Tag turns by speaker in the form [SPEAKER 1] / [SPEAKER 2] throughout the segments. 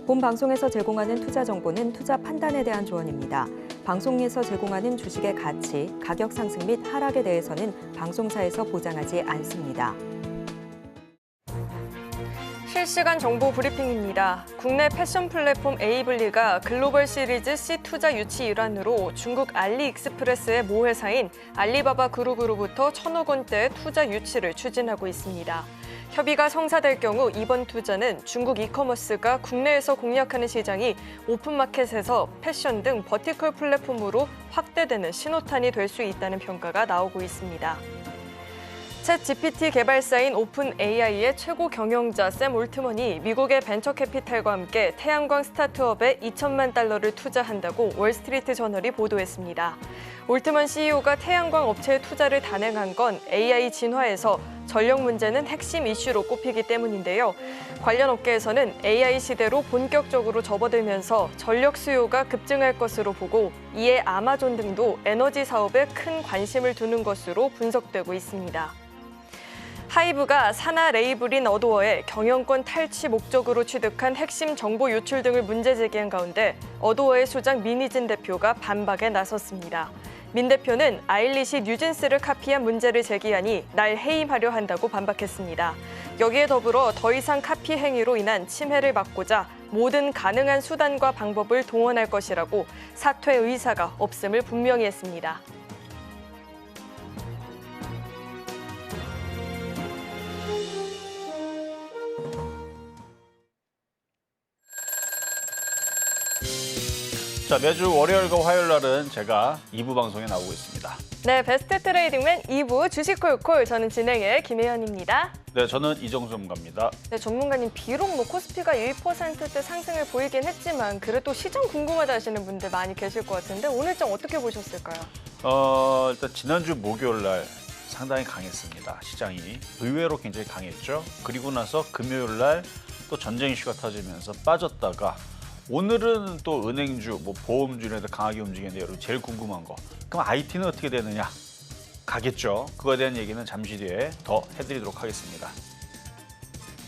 [SPEAKER 1] 본 방송에서 제공하는 투자 정보는 투자 판단에 대한 조언입니다. 방송에서 제공하는 주식의 가치, 가격 상승 및 하락에 대해서는 방송사에서 보장하지 않습니다.
[SPEAKER 2] 실시간 정보 브리핑입니다. 국내 패션 플랫폼 에이블리가 글로벌 시리즈 C 투자 유치 일환으로 중국 알리익스프레스의 모회사인 알리바바 그룹으로부터 1,000억 원대의 투자 유치를 추진하고 있습니다. 협의가 성사될 경우 이번 투자는 중국 이커머스가 국내에서 공략하는 시장이 오픈마켓에서 패션 등 버티컬 플랫폼으로 확대되는 신호탄이 될 수 있다는 평가가 나오고 있습니다. 챗 GPT 개발사인 오픈 AI의 최고 경영자 샘 올트먼이 미국의 벤처 캐피탈과 함께 태양광 스타트업에 2천만 달러를 투자한다고 월스트리트 저널이 보도했습니다. 올트먼 CEO가 태양광 업체에 투자를 단행한 건 AI 진화에서 전력 문제는 핵심 이슈로 꼽히기 때문인데요. 관련 업계에서는 AI 시대로 본격적으로 접어들면서 전력 수요가 급증할 것으로 보고 이에 아마존 등도 에너지 사업에 큰 관심을 두는 것으로 분석되고 있습니다. 하이브가 산하 레이블인 어도어의 경영권 탈취 목적으로 취득한 핵심 정보 유출 등을 문제 제기한 가운데 어도어의 수장 민희진 대표가 반박에 나섰습니다. 민 대표는 아일릿이 뉴진스를 카피한 문제를 제기하니 날 해임하려 한다고 반박했습니다. 여기에 더불어 더 이상 카피 행위로 인한 침해를 막고자 모든 가능한 수단과 방법을 동원할 것이라고 사퇴 의사가 없음을 분명히 했습니다.
[SPEAKER 3] 자, 매주 월요일과 화요일 날은 제가 2부 방송에 나오고 있습니다.
[SPEAKER 2] 네, 베스트 트레이딩맨 2부 주식콜콜, 저는 진행의 김혜연입니다.
[SPEAKER 3] 네, 저는 이정수 전문가입니다.
[SPEAKER 2] 네, 전문가님, 비록 코스피가 1%대 상승을 보이긴 했지만 그래도 시장 궁금하다 하시는 분들 많이 계실 것 같은데 오늘장 어떻게 보셨을까요?
[SPEAKER 3] 일단 지난주 목요일 날 상당히 강했습니다. 시장이 의외로 굉장히 강했죠. 그리고 나서 금요일 날 또 전쟁 이슈가 터지면서 빠졌다가 오늘은 또 은행주, 보험주에도 강하게 움직이는데 여러분 제일 궁금한 거. 그럼 IT는 어떻게 되느냐? 가겠죠. 그거에 대한 얘기는 잠시 뒤에 더 해드리도록 하겠습니다.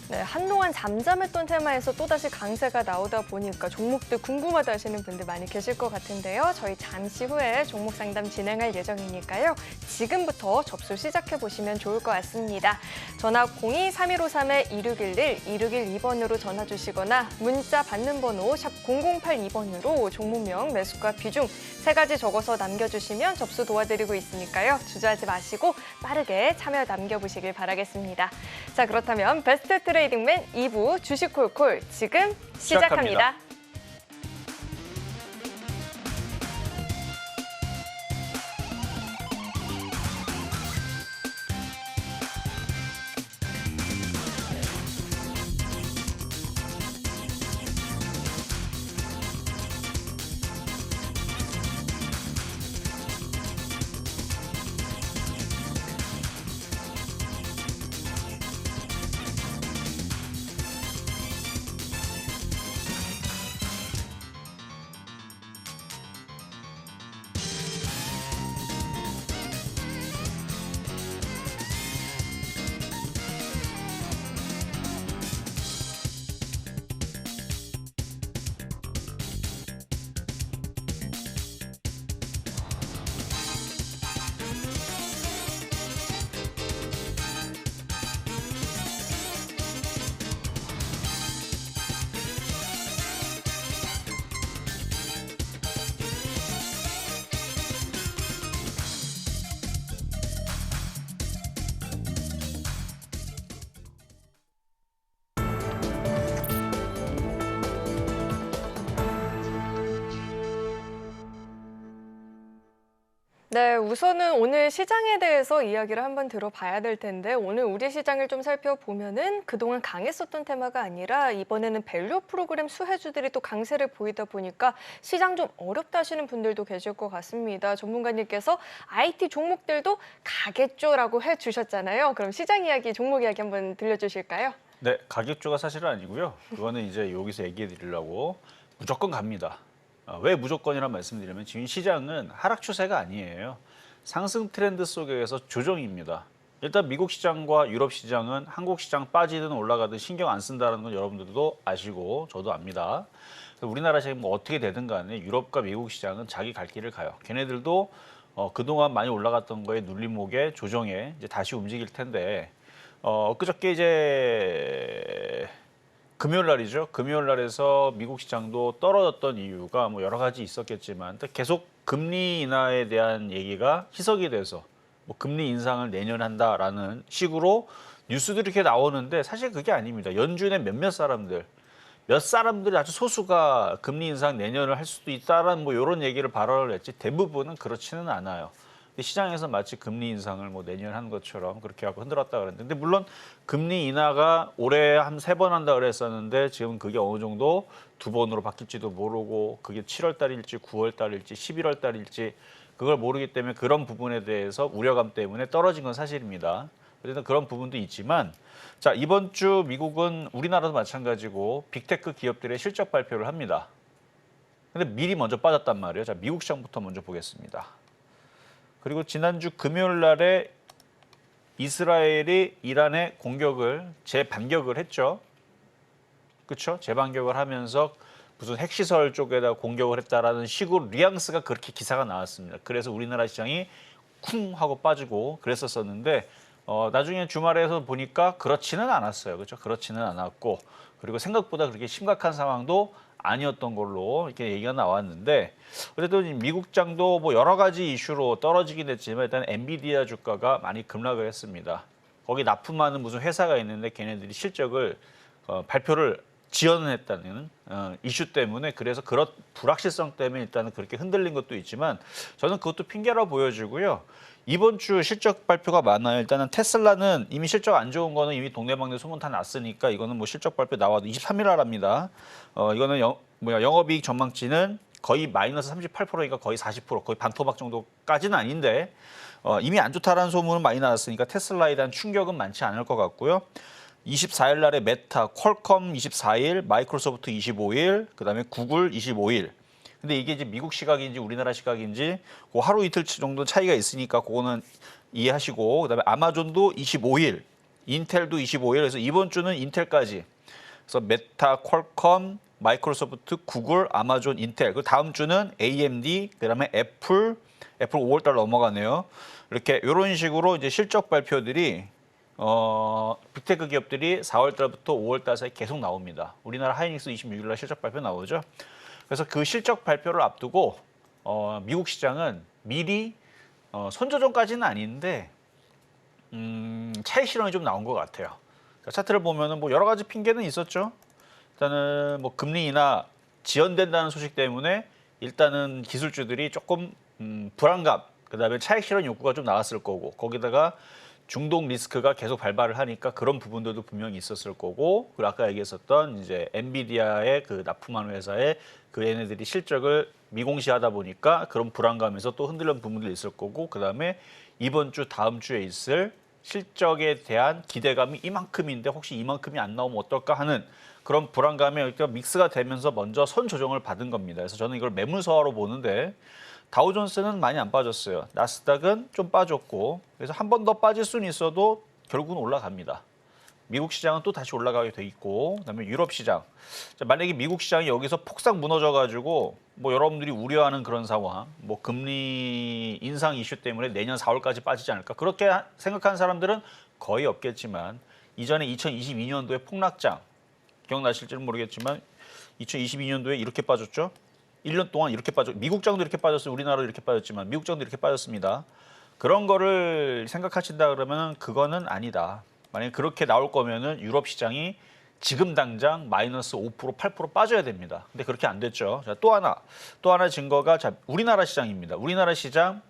[SPEAKER 2] 네, 한동안 잠잠했던 테마에서 또다시 강세가 나오다 보니까 종목들 궁금하다 하시는 분들 많이 계실 것 같은데요. 저희 잠시 후에 종목 상담 진행할 예정이니까요. 지금부터 접수 시작해보시면 좋을 것 같습니다. 전화 02-3153-2611, 2612번으로 전화 주시거나 문자 받는 번호 샵 0082번으로 종목명, 매수가, 비중 세 가지 적어서 남겨주시면 접수 도와드리고 있으니까요. 주저하지 마시고 빠르게 참여 남겨보시길 바라겠습니다. 자, 그렇다면 베스트 트레이딩맨 2부 주식콜콜 지금 시작합니다. 네, 우선은 오늘 시장에 대해서 이야기를 한번 들어봐야 될 텐데 오늘 우리 시장을 좀 살펴보면은 그동안 강했었던 테마가 아니라 이번에는 밸류 프로그램 수혜주들이 또 강세를 보이다 보니까 시장 좀 어렵다 하시는 분들도 계실 것 같습니다. 전문가님께서 IT 종목들도 가겠죠라고 해주셨잖아요. 그럼 시장 이야기, 종목 이야기 한번 들려주실까요?
[SPEAKER 3] 네, 가격주가 사실은 아니고요. 그거는 이제 여기서 얘기해 드리려고 무조건 갑니다. 왜 무조건이란 말씀드리면 지금 시장은 하락 추세가 아니에요. 상승 트렌드 속에서 조정입니다. 일단 미국 시장과 유럽 시장은 한국 시장 빠지든 올라가든 신경 안 쓴다는 건 여러분들도 아시고 저도 압니다. 우리나라 시장이 뭐 어떻게 되든 간에 유럽과 미국 시장은 자기 갈 길을 가요. 걔네들도 그동안 많이 올라갔던 거에 눌림목에 조정에 이제 다시 움직일 텐데 그저께 이제 금요일 날이죠. 금요일 날에서 미국 시장도 떨어졌던 이유가 뭐 여러 가지 있었겠지만 계속 금리 인하에 대한 얘기가 희석이 돼서 뭐 금리 인상을 내년에 한다라는 식으로 뉴스들이 이렇게 나오는데 사실 그게 아닙니다. 연준의 몇 사람들이 아주 소수가 금리 인상 내년을 할 수도 있다라는 뭐 이런 얘기를 발언을 했지 대부분은 그렇지는 않아요. 시장에서 마치 금리 인상을 뭐 내년 하는 것처럼 그렇게 하고 흔들었다 그랬는데 근데 물론 금리 인하가 올해 한 3번 한다 그랬었는데 지금 그게 어느 정도 2번으로 바뀔지도 모르고 그게 7월 달일지 9월 달일지 11월 달일지 그걸 모르기 때문에 그런 부분에 대해서 우려감 때문에 떨어진 건 사실입니다. 어쨌든 그런 부분도 있지만 자 이번 주 미국은 우리나라도 마찬가지고 빅테크 기업들의 실적 발표를 합니다. 근데 미리 먼저 빠졌단 말이에요. 자 미국 시장부터 먼저 보겠습니다. 그리고 지난주 금요일 날에 이스라엘이 이란의 공격을 재반격을 했죠. 그렇죠? 재반격을 하면서 무슨 핵시설 쪽에다 공격을 했다라는 식으로 뉘앙스가 그렇게 기사가 나왔습니다. 그래서 우리나라 시장이 쿵 하고 빠지고 그랬었는데 나중에 주말에서 보니까 그렇지는 않았어요. 그렇죠? 그렇지는 않았고 그리고 생각보다 그렇게 심각한 상황도 아니었던 걸로 이렇게 얘기가 나왔는데 어쨌든 미국장도 뭐 여러 가지 이슈로 떨어지긴 했지만 일단 엔비디아 주가가 많이 급락을 했습니다. 거기 납품하는 무슨 회사가 있는데 걔네들이 실적을 발표를 지연했다는 이슈 때문에 그래서 그런 불확실성 때문에 일단은 그렇게 흔들린 것도 있지만 저는 그것도 핑계라고 보여지고요. 이번 주 실적 발표가 많아요. 일단은 테슬라는 이미 실적 안 좋은 거는 이미 동네방네 소문 다 났으니까 이거는 뭐 실적 발표 나와도 23일 날합니다. 이거는 영업이익 전망치는 거의 마이너스 38%니까 거의 40% 거의 반토막 정도까지는 아닌데 이미 안 좋다라는 소문은 많이 나왔으니까 테슬라에 대한 충격은 많지 않을 것 같고요. 24일 날에 메타, 퀄컴 24일, 마이크로소프트 25일, 그다음에 구글 25일. 근데 이게 이제 미국 시각인지 우리나라 시각인지 그 하루 이틀 정도 차이가 있으니까 그거는 이해하시고 그다음에 아마존도 25일, 인텔도 25일. 그래서 이번 주는 인텔까지. 그래서 메타, 퀄컴, 마이크로소프트, 구글, 아마존, 인텔. 그 다음 주는 AMD, 그다음에 애플 5월 달 넘어가네요. 이렇게 이런 식으로 이제 실적 발표들이 빅테크 기업들이 4월 달부터 5월 달 사이 계속 나옵니다. 우리나라 하이닉스 26일 날 실적 발표 나오죠. 그래서 그 실적 발표를 앞두고 미국 시장은 미리 선조정까지는 아닌데 차익 실현이 좀 나온 것 같아요. 차트를 보면은 뭐 여러 가지 핑계는 있었죠. 일단은 뭐 금리 인하 지연된다는 소식 때문에 일단은 기술주들이 조금 불안감, 그다음에 차익 실현 욕구가 좀 나왔을 거고 거기다가 중동 리스크가 계속 발발을 하니까 그런 부분들도 분명히 있었을 거고 그리고 아까 얘기했었던 이제 엔비디아의 그 납품하는 회사의 그 얘네들이 실적을 미공시하다 보니까 그런 불안감에서 또 흔들리는 부분들이 있을 거고 그다음에 이번 주 다음 주에 있을 실적에 대한 기대감이 이만큼인데 혹시 이만큼이 안 나오면 어떨까 하는 그런 불안감에 믹스가 되면서 먼저 선 조정을 받은 겁니다. 그래서 저는 이걸 매물서화로 보는데 다우존스는 많이 안 빠졌어요. 나스닥은 좀 빠졌고 그래서 한 번 더 빠질 수는 있어도 결국은 올라갑니다. 미국 시장은 또 다시 올라가게 돼 있고 그다음에 유럽 시장. 자, 만약에 미국 시장이 여기서 폭삭 무너져가지고 뭐 여러분들이 우려하는 그런 상황, 뭐 금리 인상 이슈 때문에 내년 4월까지 빠지지 않을까 그렇게 생각하는 사람들은 거의 없겠지만 이전에 2022년도에 폭락장 기억나실지는 모르겠지만 2022년도에 이렇게 빠졌죠. 1년 동안 이렇게 빠져 미국장도 이렇게 빠졌어요. 우리나라도 이렇게 빠졌지만 미국장도 이렇게 빠졌습니다. 그런 거를 생각하신다 그러면 그거는 아니다. 만약에 그렇게 나올 거면은 유럽 시장이 지금 당장 마이너스 5%, 8% 빠져야 됩니다. 근데 그렇게 안 됐죠. 자, 또 하나 증거가 자, 우리나라 시장입니다. 우리나라 시장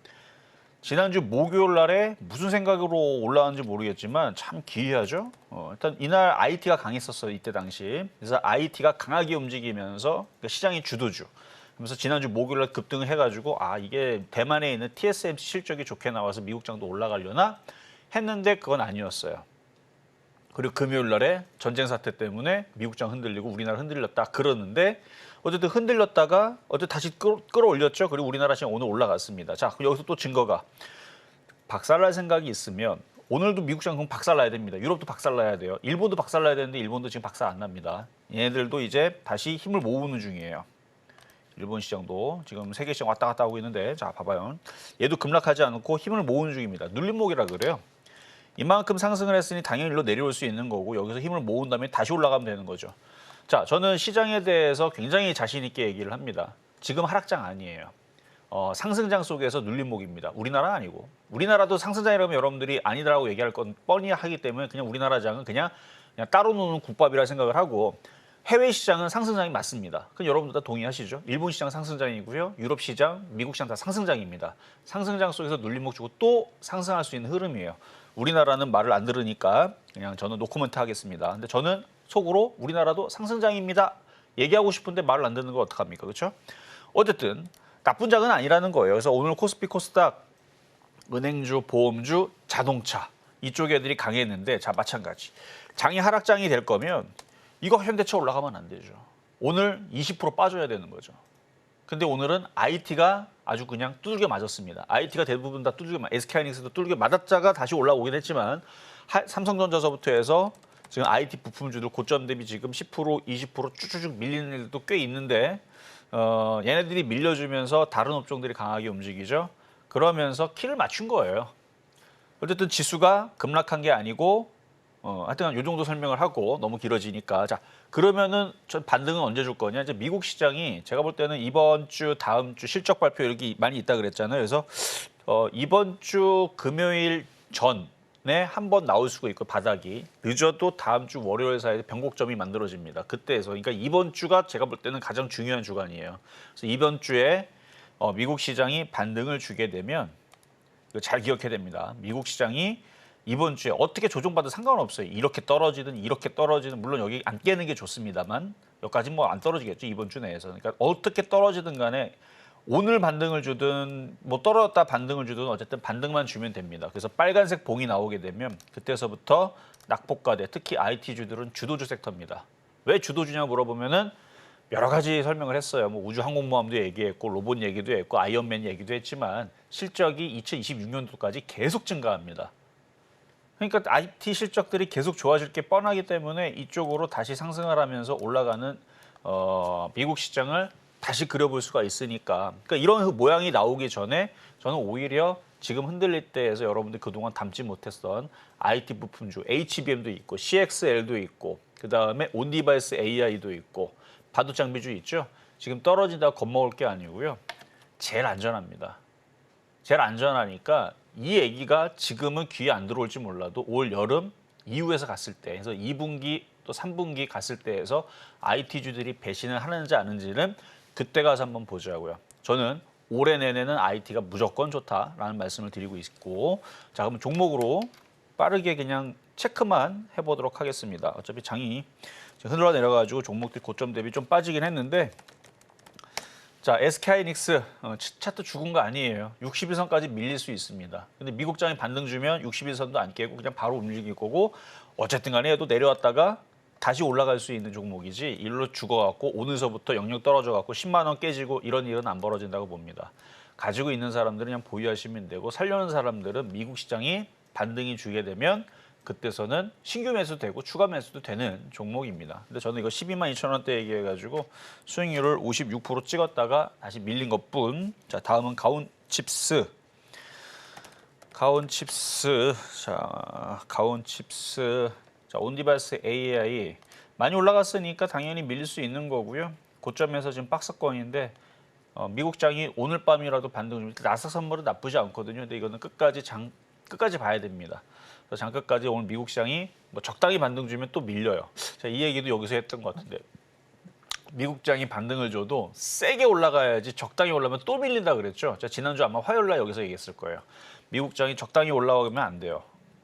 [SPEAKER 3] 지난주 목요일 날에 무슨 생각으로 올라왔는지 모르겠지만 참 기이하죠. 일단 이날 IT가 강했었어요. 이때 당시. 그래서 IT가 강하게 움직이면서 시장이 주도주. 그래서 지난주 목요일 날 급등을 해가지고 아 이게 대만에 있는 TSMC 실적이 좋게 나와서 미국장도 올라가려나 했는데 그건 아니었어요. 그리고 금요일 날에 전쟁 사태 때문에 미국장 흔들리고 우리나라 흔들렸다 그러는데 어쨌든 흔들렸다가 어쨌든 다시 끌어올렸죠. 그리고 우리나라 시장 오늘 올라갔습니다. 자, 여기서 또 증거가 박살날 생각이 있으면 오늘도 미국 시장 박살나야 됩니다. 유럽도 박살나야 돼요. 일본도 박살나야 되는데 일본도 지금 박살 안 납니다. 얘네들도 이제 다시 힘을 모으는 중이에요. 일본 시장도 지금 세계 시장 왔다 갔다 하고 있는데 자 봐봐요. 얘도 급락하지 않고 힘을 모으는 중입니다. 눌림목이라 그래요. 이만큼 상승을 했으니 당연히 일로 내려올 수 있는 거고 여기서 힘을 모은 다음에 다시 올라가면 되는 거죠. 자, 저는 시장에 대해서 굉장히 자신 있게 얘기를 합니다. 지금 하락장 아니에요. 상승장 속에서 눌림목입니다. 우리나라 아니고. 우리나라도 상승장이라면 여러분들이 아니더라고 얘기할 건 뻔히 하기 때문에 그냥 우리나라 장은 그냥 따로 노는 국밥이라 생각을 하고 해외 시장은 상승장이 맞습니다. 그럼 여러분들 다 동의하시죠? 일본 시장 상승장이고요. 유럽 시장, 미국 시장 다 상승장입니다. 상승장 속에서 눌림목 주고 또 상승할 수 있는 흐름이에요. 우리나라는 말을 안 들으니까 그냥 저는 노코멘트 하겠습니다. 근데 저는 속으로 우리나라도 상승장입니다. 얘기하고 싶은데 말을 안 듣는 거 어떡합니까? 그렇죠? 어쨌든 나쁜 장은 아니라는 거예요. 그래서 오늘 코스피 코스닥, 은행주, 보험주, 자동차 이쪽 애들이 강했는데 자 마찬가지. 장이 하락장이 될 거면 이거 현대차 올라가면 안 되죠. 오늘 20% 빠져야 되는 거죠. 근데 오늘은 IT가 아주 그냥 두들겨 맞았습니다. IT가 대부분 다 두들겨 맞았고 SK하이닉스도 두들겨 맞았자가 다시 올라오긴 했지만 삼성전자서부터 해서 지금 IT 부품주들 고점 대비 지금 10%, 20% 쭉쭉 밀리는 애들도 꽤 있는데 얘네들이 밀려주면서 다른 업종들이 강하게 움직이죠. 그러면서 키를 맞춘 거예요. 어쨌든 지수가 급락한 게 아니고 하여튼 이 정도 설명을 하고 너무 길어지니까 자 그러면은 저 반등은 언제 줄 거냐? 이제 미국 시장이 제가 볼 때는 이번 주, 다음 주 실적 발표 이렇게 많이 있다 그랬잖아요. 그래서 이번 주 금요일 전에 한 번 나올 수가 있고 바닥이 늦어도 다음 주 월요일 사이에 변곡점이 만들어집니다. 그때에서 그러니까 이번 주가 제가 볼 때는 가장 중요한 주간이에요. 그래서 이번 주에 미국 시장이 반등을 주게 되면 이거 잘 기억해야 됩니다. 미국 시장이 이번 주에 어떻게 조정받아도 상관없어요. 이렇게 떨어지든 물론 여기 안 깨는 게 좋습니다만 여기까지 뭐 안 떨어지겠죠. 이번 주 내에서. 그러니까 어떻게 떨어지든 간에 오늘 반등을 주든 뭐 떨어졌다 반등을 주든 어쨌든 반등만 주면 됩니다. 그래서 빨간색 봉이 나오게 되면 그때서부터 낙폭과대 특히 IT주들은 주도주 섹터입니다. 왜 주도주냐 물어보면은 여러 가지 설명을 했어요. 뭐 우주항공모함도 얘기했고 로봇 얘기도 했고 아이언맨 얘기도 했지만 실적이 2026년도까지 계속 증가합니다. 그러니까 IT 실적들이 계속 좋아질 게 뻔하기 때문에 이쪽으로 다시 상승을 하면서 올라가는 미국 시장을 다시 그려볼 수가 있으니까 그러니까 이런 모양이 나오기 전에 저는 오히려 지금 흔들릴 때에서 여러분들 그동안 담지 못했던 IT 부품주 HBM도 있고 CXL도 있고 그다음에 온디바이스 AI도 있고 반도체 장비주 있죠. 지금 떨어진다고 겁먹을 게 아니고요. 제일 안전합니다. 제일 안전하니까 이 얘기가 지금은 귀에 안 들어올지 몰라도 올 여름 이후에서 갔을 때, 그래서 2분기 또 3분기 갔을 때에서 IT주들이 배신을 하는지 아는지는 그때 가서 한번 보자고요. 저는 올해 내내는 IT가 무조건 좋다라는 말씀을 드리고 있고 자 그럼 종목으로 빠르게 그냥 체크만 해보도록 하겠습니다. 어차피 장이 흔들어 내려가지고 종목들 고점 대비 좀 빠지긴 했는데 자, SK하이닉스 차트 죽은 거 아니에요. 61선까지 밀릴 수 있습니다. 근데 미국 장이 반등 주면 61선도 안 깨고 그냥 바로 움직일 거고 어쨌든 간에 얘도 내려왔다가 다시 올라갈 수 있는 종목이지 일로 죽어갖고 오늘서부터 영역 떨어져갖고 10만 원 깨지고 이런 일은 안 벌어진다고 봅니다. 가지고 있는 사람들은 그냥 보유하시면 되고 살려는 사람들은 미국 시장이 반등이 주게 되면 그때서는 신규 매수도 되고 추가 매수도 되는 종목입니다. 근데 저는 이거 12만 2천 원대 얘기해가지고 수익률을 56% 찍었다가 다시 밀린 것뿐. 자, 다음은 가온칩스. 자, 온디바이스 AI 많이 올라갔으니까 당연히 밀릴 수 있는 거고요. 고점에서 지금 박스권인데 미국 장이 오늘 밤이라도 반등 좀. 나스닥 선물은 나쁘지 않거든요. 근데 이거는 끝까지 봐야 됩니다. 장 끝까지 오늘 미국 시장이 뭐 적당히 반등 주면 또 밀려요. 자, 이 얘기도 여기서 했던 것 같은데 미국 장이 반등을 줘도 세게 올라가야지 적당히 올라가면 또 밀린다 그랬죠. 자, 지난주 아마 화요일 날 여기서 얘기했을 거예요. 미국 장이 적당히 올라가면 안 돼요.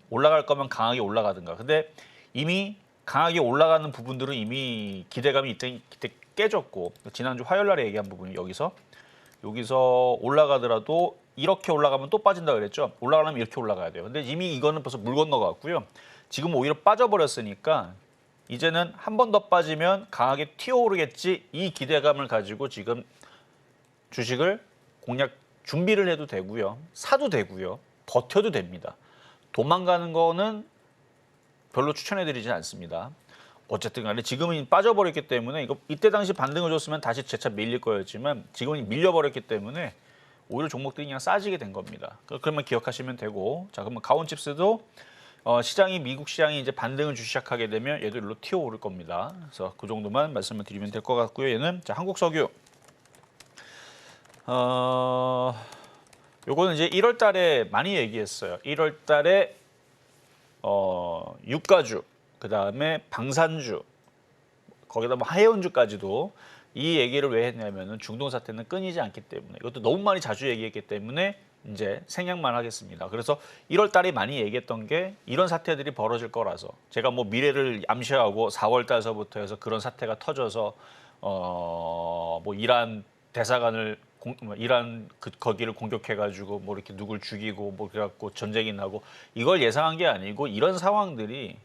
[SPEAKER 3] 올라갈 거면 강하게 올라가든가. 근데 이미 강하게 올라가는 부분들은 이미 기대감이 이때 깨졌고 지난주 화요일 날에 얘기한 부분이 여기서 올라가더라도 이렇게 올라가면 또 빠진다 그랬죠. 올라가려면 이렇게 올라가야 돼요. 근데 이미 이거는 벌써 물 건너갔고요. 지금 오히려 빠져버렸으니까 이제는 한 번 더 빠지면 강하게 튀어오르겠지 이 기대감을 가지고 지금 주식을 공략 준비를 해도 되고요. 사도 되고요. 버텨도 됩니다. 도망가는 거는 별로 추천해드리지 않습니다. 어쨌든 간에 지금은 빠져버렸기 때문에 이때 당시 반등을 줬으면 다시 재차 밀릴 거였지만 지금은 밀려버렸기 때문에 오히려 종목들이 그냥 싸지게 된 겁니다. 그러면 기억하시면 되고, 자 그러면 가온칩스도 시장이 미국 시장이 이제 반등을 주기 시작하게 되면 얘도 일로 튀어오를 겁니다. 그래서 그 정도만 말씀을 드리면 될 것 같고요. 얘는 자 한국석유. 요거는 이제 1월 달에 많이 얘기했어요. 1월 달에 유가주, 그다음에 방산주, 거기다 뭐 하해원주까지도 이 얘기를 왜 했냐면은 중동 사태는 끊이지 않기 때문에, 이것도 너무 많이 자주 얘기했기 때문에 이제 생략만 하겠습니다. 그래서 1월 달에 많이 얘기했던 게 이런 사태들이 벌어질 거라서, 제가 뭐 미래를 암시하고 4월 달서부터 해서 그런 사태가 터져서 뭐 이란 대사관을 이란 거기를 공격해가지고 뭐 이렇게 누굴 죽이고 뭐 그래갖고 전쟁이 나고 이걸 예상한 게 아니고, 이런 상황들이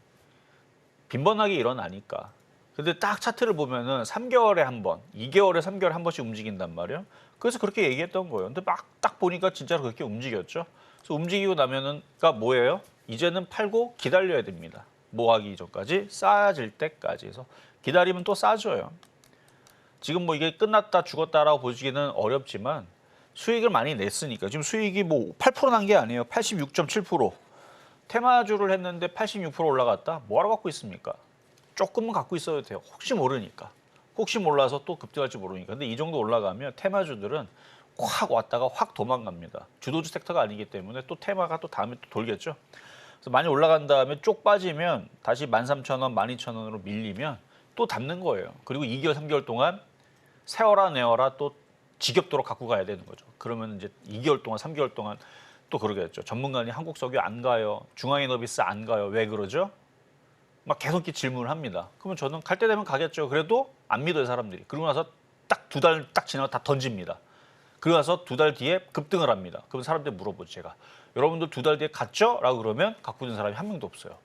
[SPEAKER 3] 빈번하게 일어나니까. 근데 딱 차트를 보면은 3개월에 한 번, 2개월에 3개월에 한 번씩 움직인단 말이에요. 그래서 그렇게 얘기했던 거예요. 근데 막 딱 보니까 진짜로 그렇게 움직였죠. 그래서 움직이고 나면은 그러니까 뭐예요? 이제는 팔고 기다려야 됩니다. 뭐 하기 이전까지, 싸질 때까지. 해서 기다리면 또 싸져요. 지금 뭐 이게 끝났다 죽었다라고 보시기는 어렵지만 수익을 많이 냈으니까. 지금 수익이 뭐 8% 난 게 아니에요. 86.7%. 테마주를 했는데 86% 올라갔다? 뭐하러 갖고 있습니까? 조금은 갖고 있어야 돼요. 혹시 모르니까. 혹시 몰라서 또 급등할지 모르니까. 근데 이 정도 올라가면 테마주들은 확 왔다가 확 도망갑니다. 주도주 섹터가 아니기 때문에 또 테마가 또 다음에 또 돌겠죠. 그래서 많이 올라간 다음에 쪽 빠지면 다시 13,000원, 12,000원으로 밀리면 또 담는 거예요. 그리고 2개월, 3개월 동안 세워라 내어라 또 지겹도록 갖고 가야 되는 거죠. 그러면 이제 2개월 동안, 3개월 동안 또 그러겠죠. 전문가님 한국석유 안 가요. 중앙에너비스 안 가요. 왜 그러죠? 막 계속 이렇게 질문을 합니다. 그러면 저는 갈 때 되면 가겠죠. 그래도 안 믿어요, 사람들이. 그러고 나서 딱 2달 딱 지나고 다 던집니다. 그러고 나서 2달 뒤에 급등을 합니다. 그럼 사람들이 물어보죠, 제가. 여러분들 2달 뒤에 갔죠? 라고 그러면 갖고 있는 사람이 한 명도 없어요.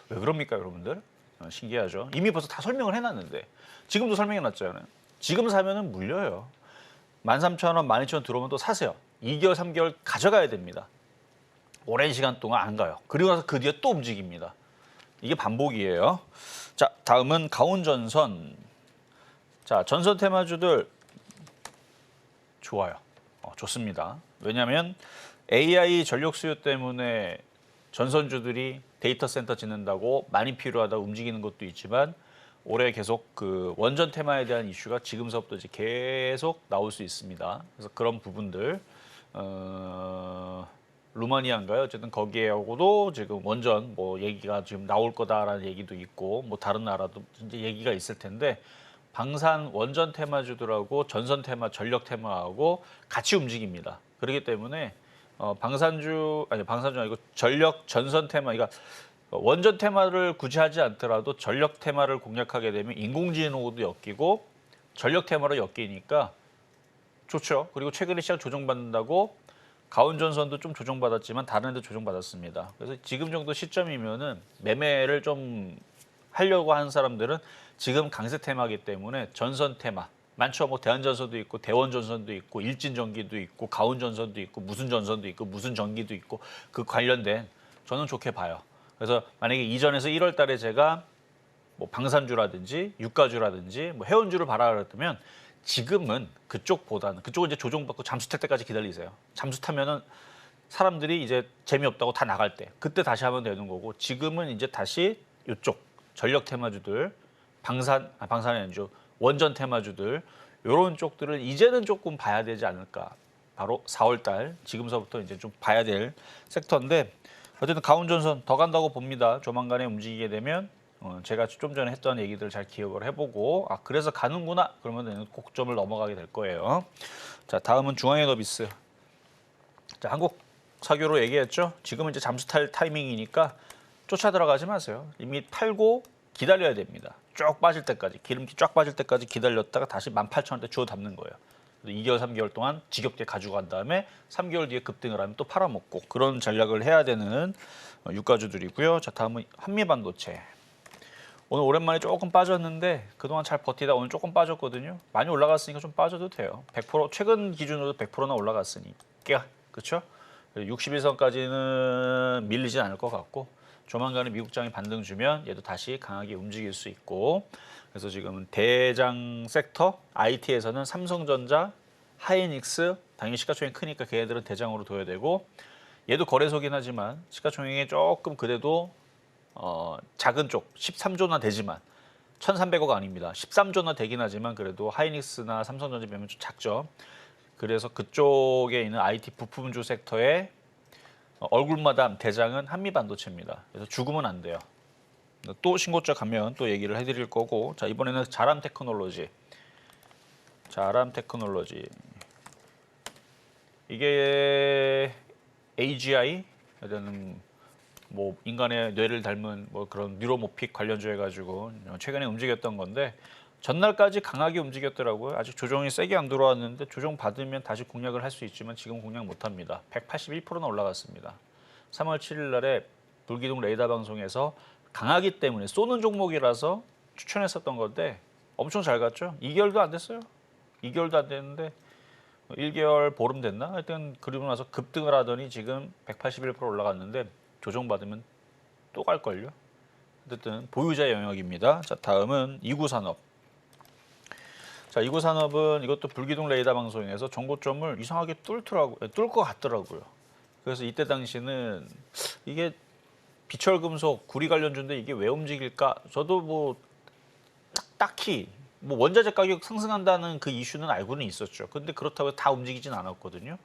[SPEAKER 3] 왜 그럽니까, 여러분들? 신기하죠. 이미 벌써 다 설명을 해놨는데. 지금도 설명해놨잖아요. 지금 사면은 물려요. 13,000원, 12,000원 들어오면 또 사세요. 2개월, 3개월 가져가야 됩니다. 오랜 시간 동안 안 가요. 그리고 나서 그 뒤에 또 움직입니다. 이게 반복이에요. 자, 다음은 가온전선. 자, 전선 테마주들 좋아요. 좋습니다. 왜냐하면 AI 전력 수요 때문에 전선주들이 데이터 센터 짓는다고 많이 필요하다 움직이는 것도 있지만, 올해 계속 그 원전 테마에 대한 이슈가 지금서부터 이제 계속 나올 수 있습니다. 그래서 그런 부분들, 루마니아인가요? 어쨌든 거기에하고도 지금 원전 뭐 얘기가 지금 나올 거다라는 얘기도 있고, 뭐 다른 나라도 이제 얘기가 있을 텐데, 방산 원전 테마주들하고 전선 테마, 전력 테마하고 같이 움직입니다. 그렇기 때문에 방산주 아니고 전력 전선 테마, 그러니까 원전 테마를 굳이 하지 않더라도 전력 테마를 공략하게 되면 인공지능으로도 엮이고 전력 테마로 엮이니까 좋죠. 그리고 최근에 시장 조정받는다고 가온전선도 좀 조정받았지만 다른 애도 조정받았습니다. 그래서 지금 정도 시점이면은 매매를 좀 하려고 하는 사람들은 지금 강세 테마이기 때문에 전선 테마 많죠. 뭐 대한전선도 있고 대원전선도 있고 일진전기도 있고 가온전선도 있고 무슨 전선도 있고 무슨 전기도 있고 그 관련된, 저는 좋게 봐요. 그래서 만약에 이전에서 1월 달에 제가 뭐 방산주라든지 유가주라든지 뭐 해운주를 봐라 그랬다면, 지금은 그쪽보다는, 그쪽은 이제 조정받고 잠수 탈 때까지 기다리세요. 잠수 타면은 사람들이 이제 재미없다고 다 나갈 때 그때 다시 하면 되는 거고, 지금은 이제 다시 이쪽 전력 테마주들, 방산이 아니죠, 원전 테마주들, 이런 쪽들을 이제는 조금 봐야 되지 않을까. 바로 4월 달 지금서부터 이제 좀 봐야 될 섹터인데, 어쨌든 가온전선 더 간다고 봅니다. 조만간에 움직이게 되면 제가 좀 전에 했던 얘기들 잘 기억을 해보고, 아 그래서 가는구나 그러면 고점을 넘어가게 될 거예요. 자, 다음은 중앙에너비스. 자, 한국 석유로 얘기했죠. 지금은 이제 잠수 탈 타이밍이니까 쫓아 들어가지 마세요. 이미 팔고 기다려야 됩니다. 쭉 빠질 때까지, 기름기 쫙 빠질 때까지 기다렸다가 다시 18,000원대 주워 담는 거예요. 2개월, 3개월 동안 지겹게 가지고 간 다음에 3개월 뒤에 급등을 하면 또 팔아먹고, 그런 전략을 해야 되는 유가주들이고요. 자, 다음은 한미반도체. 오늘 오랜만에 조금 빠졌는데 그동안 잘 버티다 오늘 조금 빠졌거든요. 많이 올라갔으니까 좀 빠져도 돼요. 100% 최근 기준으로 100%나 올라갔으니까, 그렇죠? 61선까지는 밀리진 않을 것 같고 조만간에 미국장이 반등 주면 얘도 다시 강하게 움직일 수 있고 그래서 지금은 대장 섹터 IT에서는 삼성전자, 하이닉스 당연히 시가총액이 크니까 걔네들은 대장으로 둬야 되고 얘도 거래소긴 하지만 시가총액이 조금 그래도 작은 쪽 13조나 되지만 1,300억 아닙니다. 13조나 되긴 하지만 그래도 하이닉스나 삼성전자 비하면 좀 작죠. 그래서 그쪽에 있는 IT 부품주 섹터의 얼굴마담 대장은 한미반도체입니다. 그래서 죽으면 안 돼요. 또 신고자 가면 또 얘기를 해드릴 거고 자 이번에는 자람 테크놀로지. 이게 AGI라는 뭐 인간의 뇌를 닮은 뭐 그런 뉴로모픽 관련주 해가지고 최근에 움직였던 건데 전날까지 강하게 움직였더라고요. 아직 조정이 세게 안 들어왔는데 조정 받으면 다시 공략을 할 수 있지만 지금 공략 못합니다. 181%나 올라갔습니다. 3월 7일 날에 불기둥 레이더 방송에서 강하기 때문에 쏘는 종목이라서 추천했었던 건데 엄청 잘 갔죠. 2개월도 안 됐어요. 2개월도 안 됐는데 1개월 보름 됐나? 하여튼 그리고 나서 급등을 하더니 지금 181% 올라갔는데 조정받으면 또 갈걸요. 어쨌든 보유자의 영역입니다. 자 다음은 이구산업. 자 이구산업은 이것도 불기둥 레이더 방송에서 정고점을 이상하게 뚫을 것 같더라고요. 그래서 이때 당시는 이게 비철금속, 구리 관련주인데 이게 왜 움직일까? 저도 뭐 딱히 뭐 원자재 가격 상승한다는 그 이슈는 알고는 있었죠. 근데 그렇다고 해서 다 움직이진 않았거든요.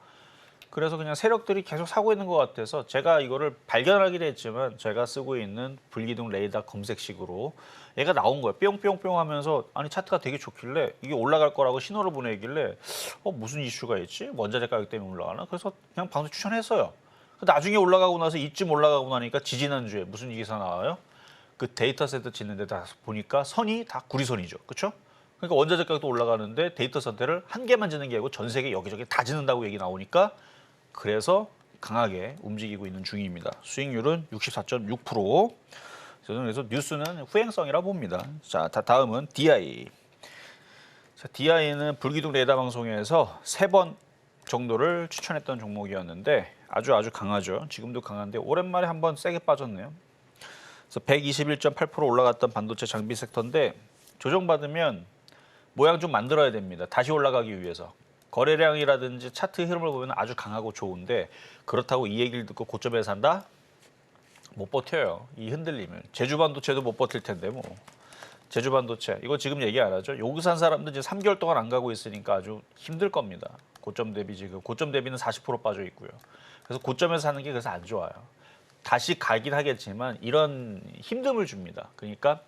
[SPEAKER 3] 그래서 그냥 세력들이 계속 사고 있는 것 같아서 제가 이거를 발견하기도 했지만 제가 쓰고 있는 불기둥 레이더 검색식으로 얘가 나온 거예요. 뿅뿅뿅 하면서 아니 차트가 되게 좋길래 이게 올라갈 거라고 신호를 보내길래 무슨 이슈가 있지? 원자재 가격 때문에 올라가나? 그래서 그냥 방송 추천했어요. 나중에 올라가고 나서 이쯤 올라가고 나니까 지지난주에 무슨 기사 나와요? 그 데이터 센터 짓는 데다 보니까 선이 다 구리선이죠. 그렇죠? 그러니까 원자재 가격도 올라가는데 데이터 센터를 한 개만 짓는 게 아니고 전 세계 여기저기 다 짓는다고 얘기 나오니까 그래서 강하게 움직이고 있는 중입니다. 수익률은 64.6%. 저는 그래서 뉴스는 후행성이라 봅니다. 자, 다음은 DI. 자, DI는 불기둥 레이더 방송에서 3번 정도를 추천했던 종목이었는데 아주 강하죠. 지금도 강한데 오랜만에 한번 세게 빠졌네요. 그래서 121.8% 올라갔던 반도체 장비 섹터인데 조정받으면 모양 좀 만들어야 됩니다. 다시 올라가기 위해서. 거래량이라든지 차트 흐름을 보면 아주 강하고 좋은데 그렇다고 이 얘기를 듣고 고점에 산다? 못 버텨요. 이 흔들리면. 제주반도체도 못 버틸 텐데 뭐. 제주반도체 이거 지금 얘기 안 하죠. 여기 산 사람들 이제 3개월 동안 안 가고 있으니까 아주 힘들 겁니다. 고점 대비 지금 고점 대비는 40% 빠져 있고요. 그래서 고점에서 사는 게 그래서 안 좋아요. 다시 가긴 하겠지만 이런 힘듦을 줍니다. 그러니까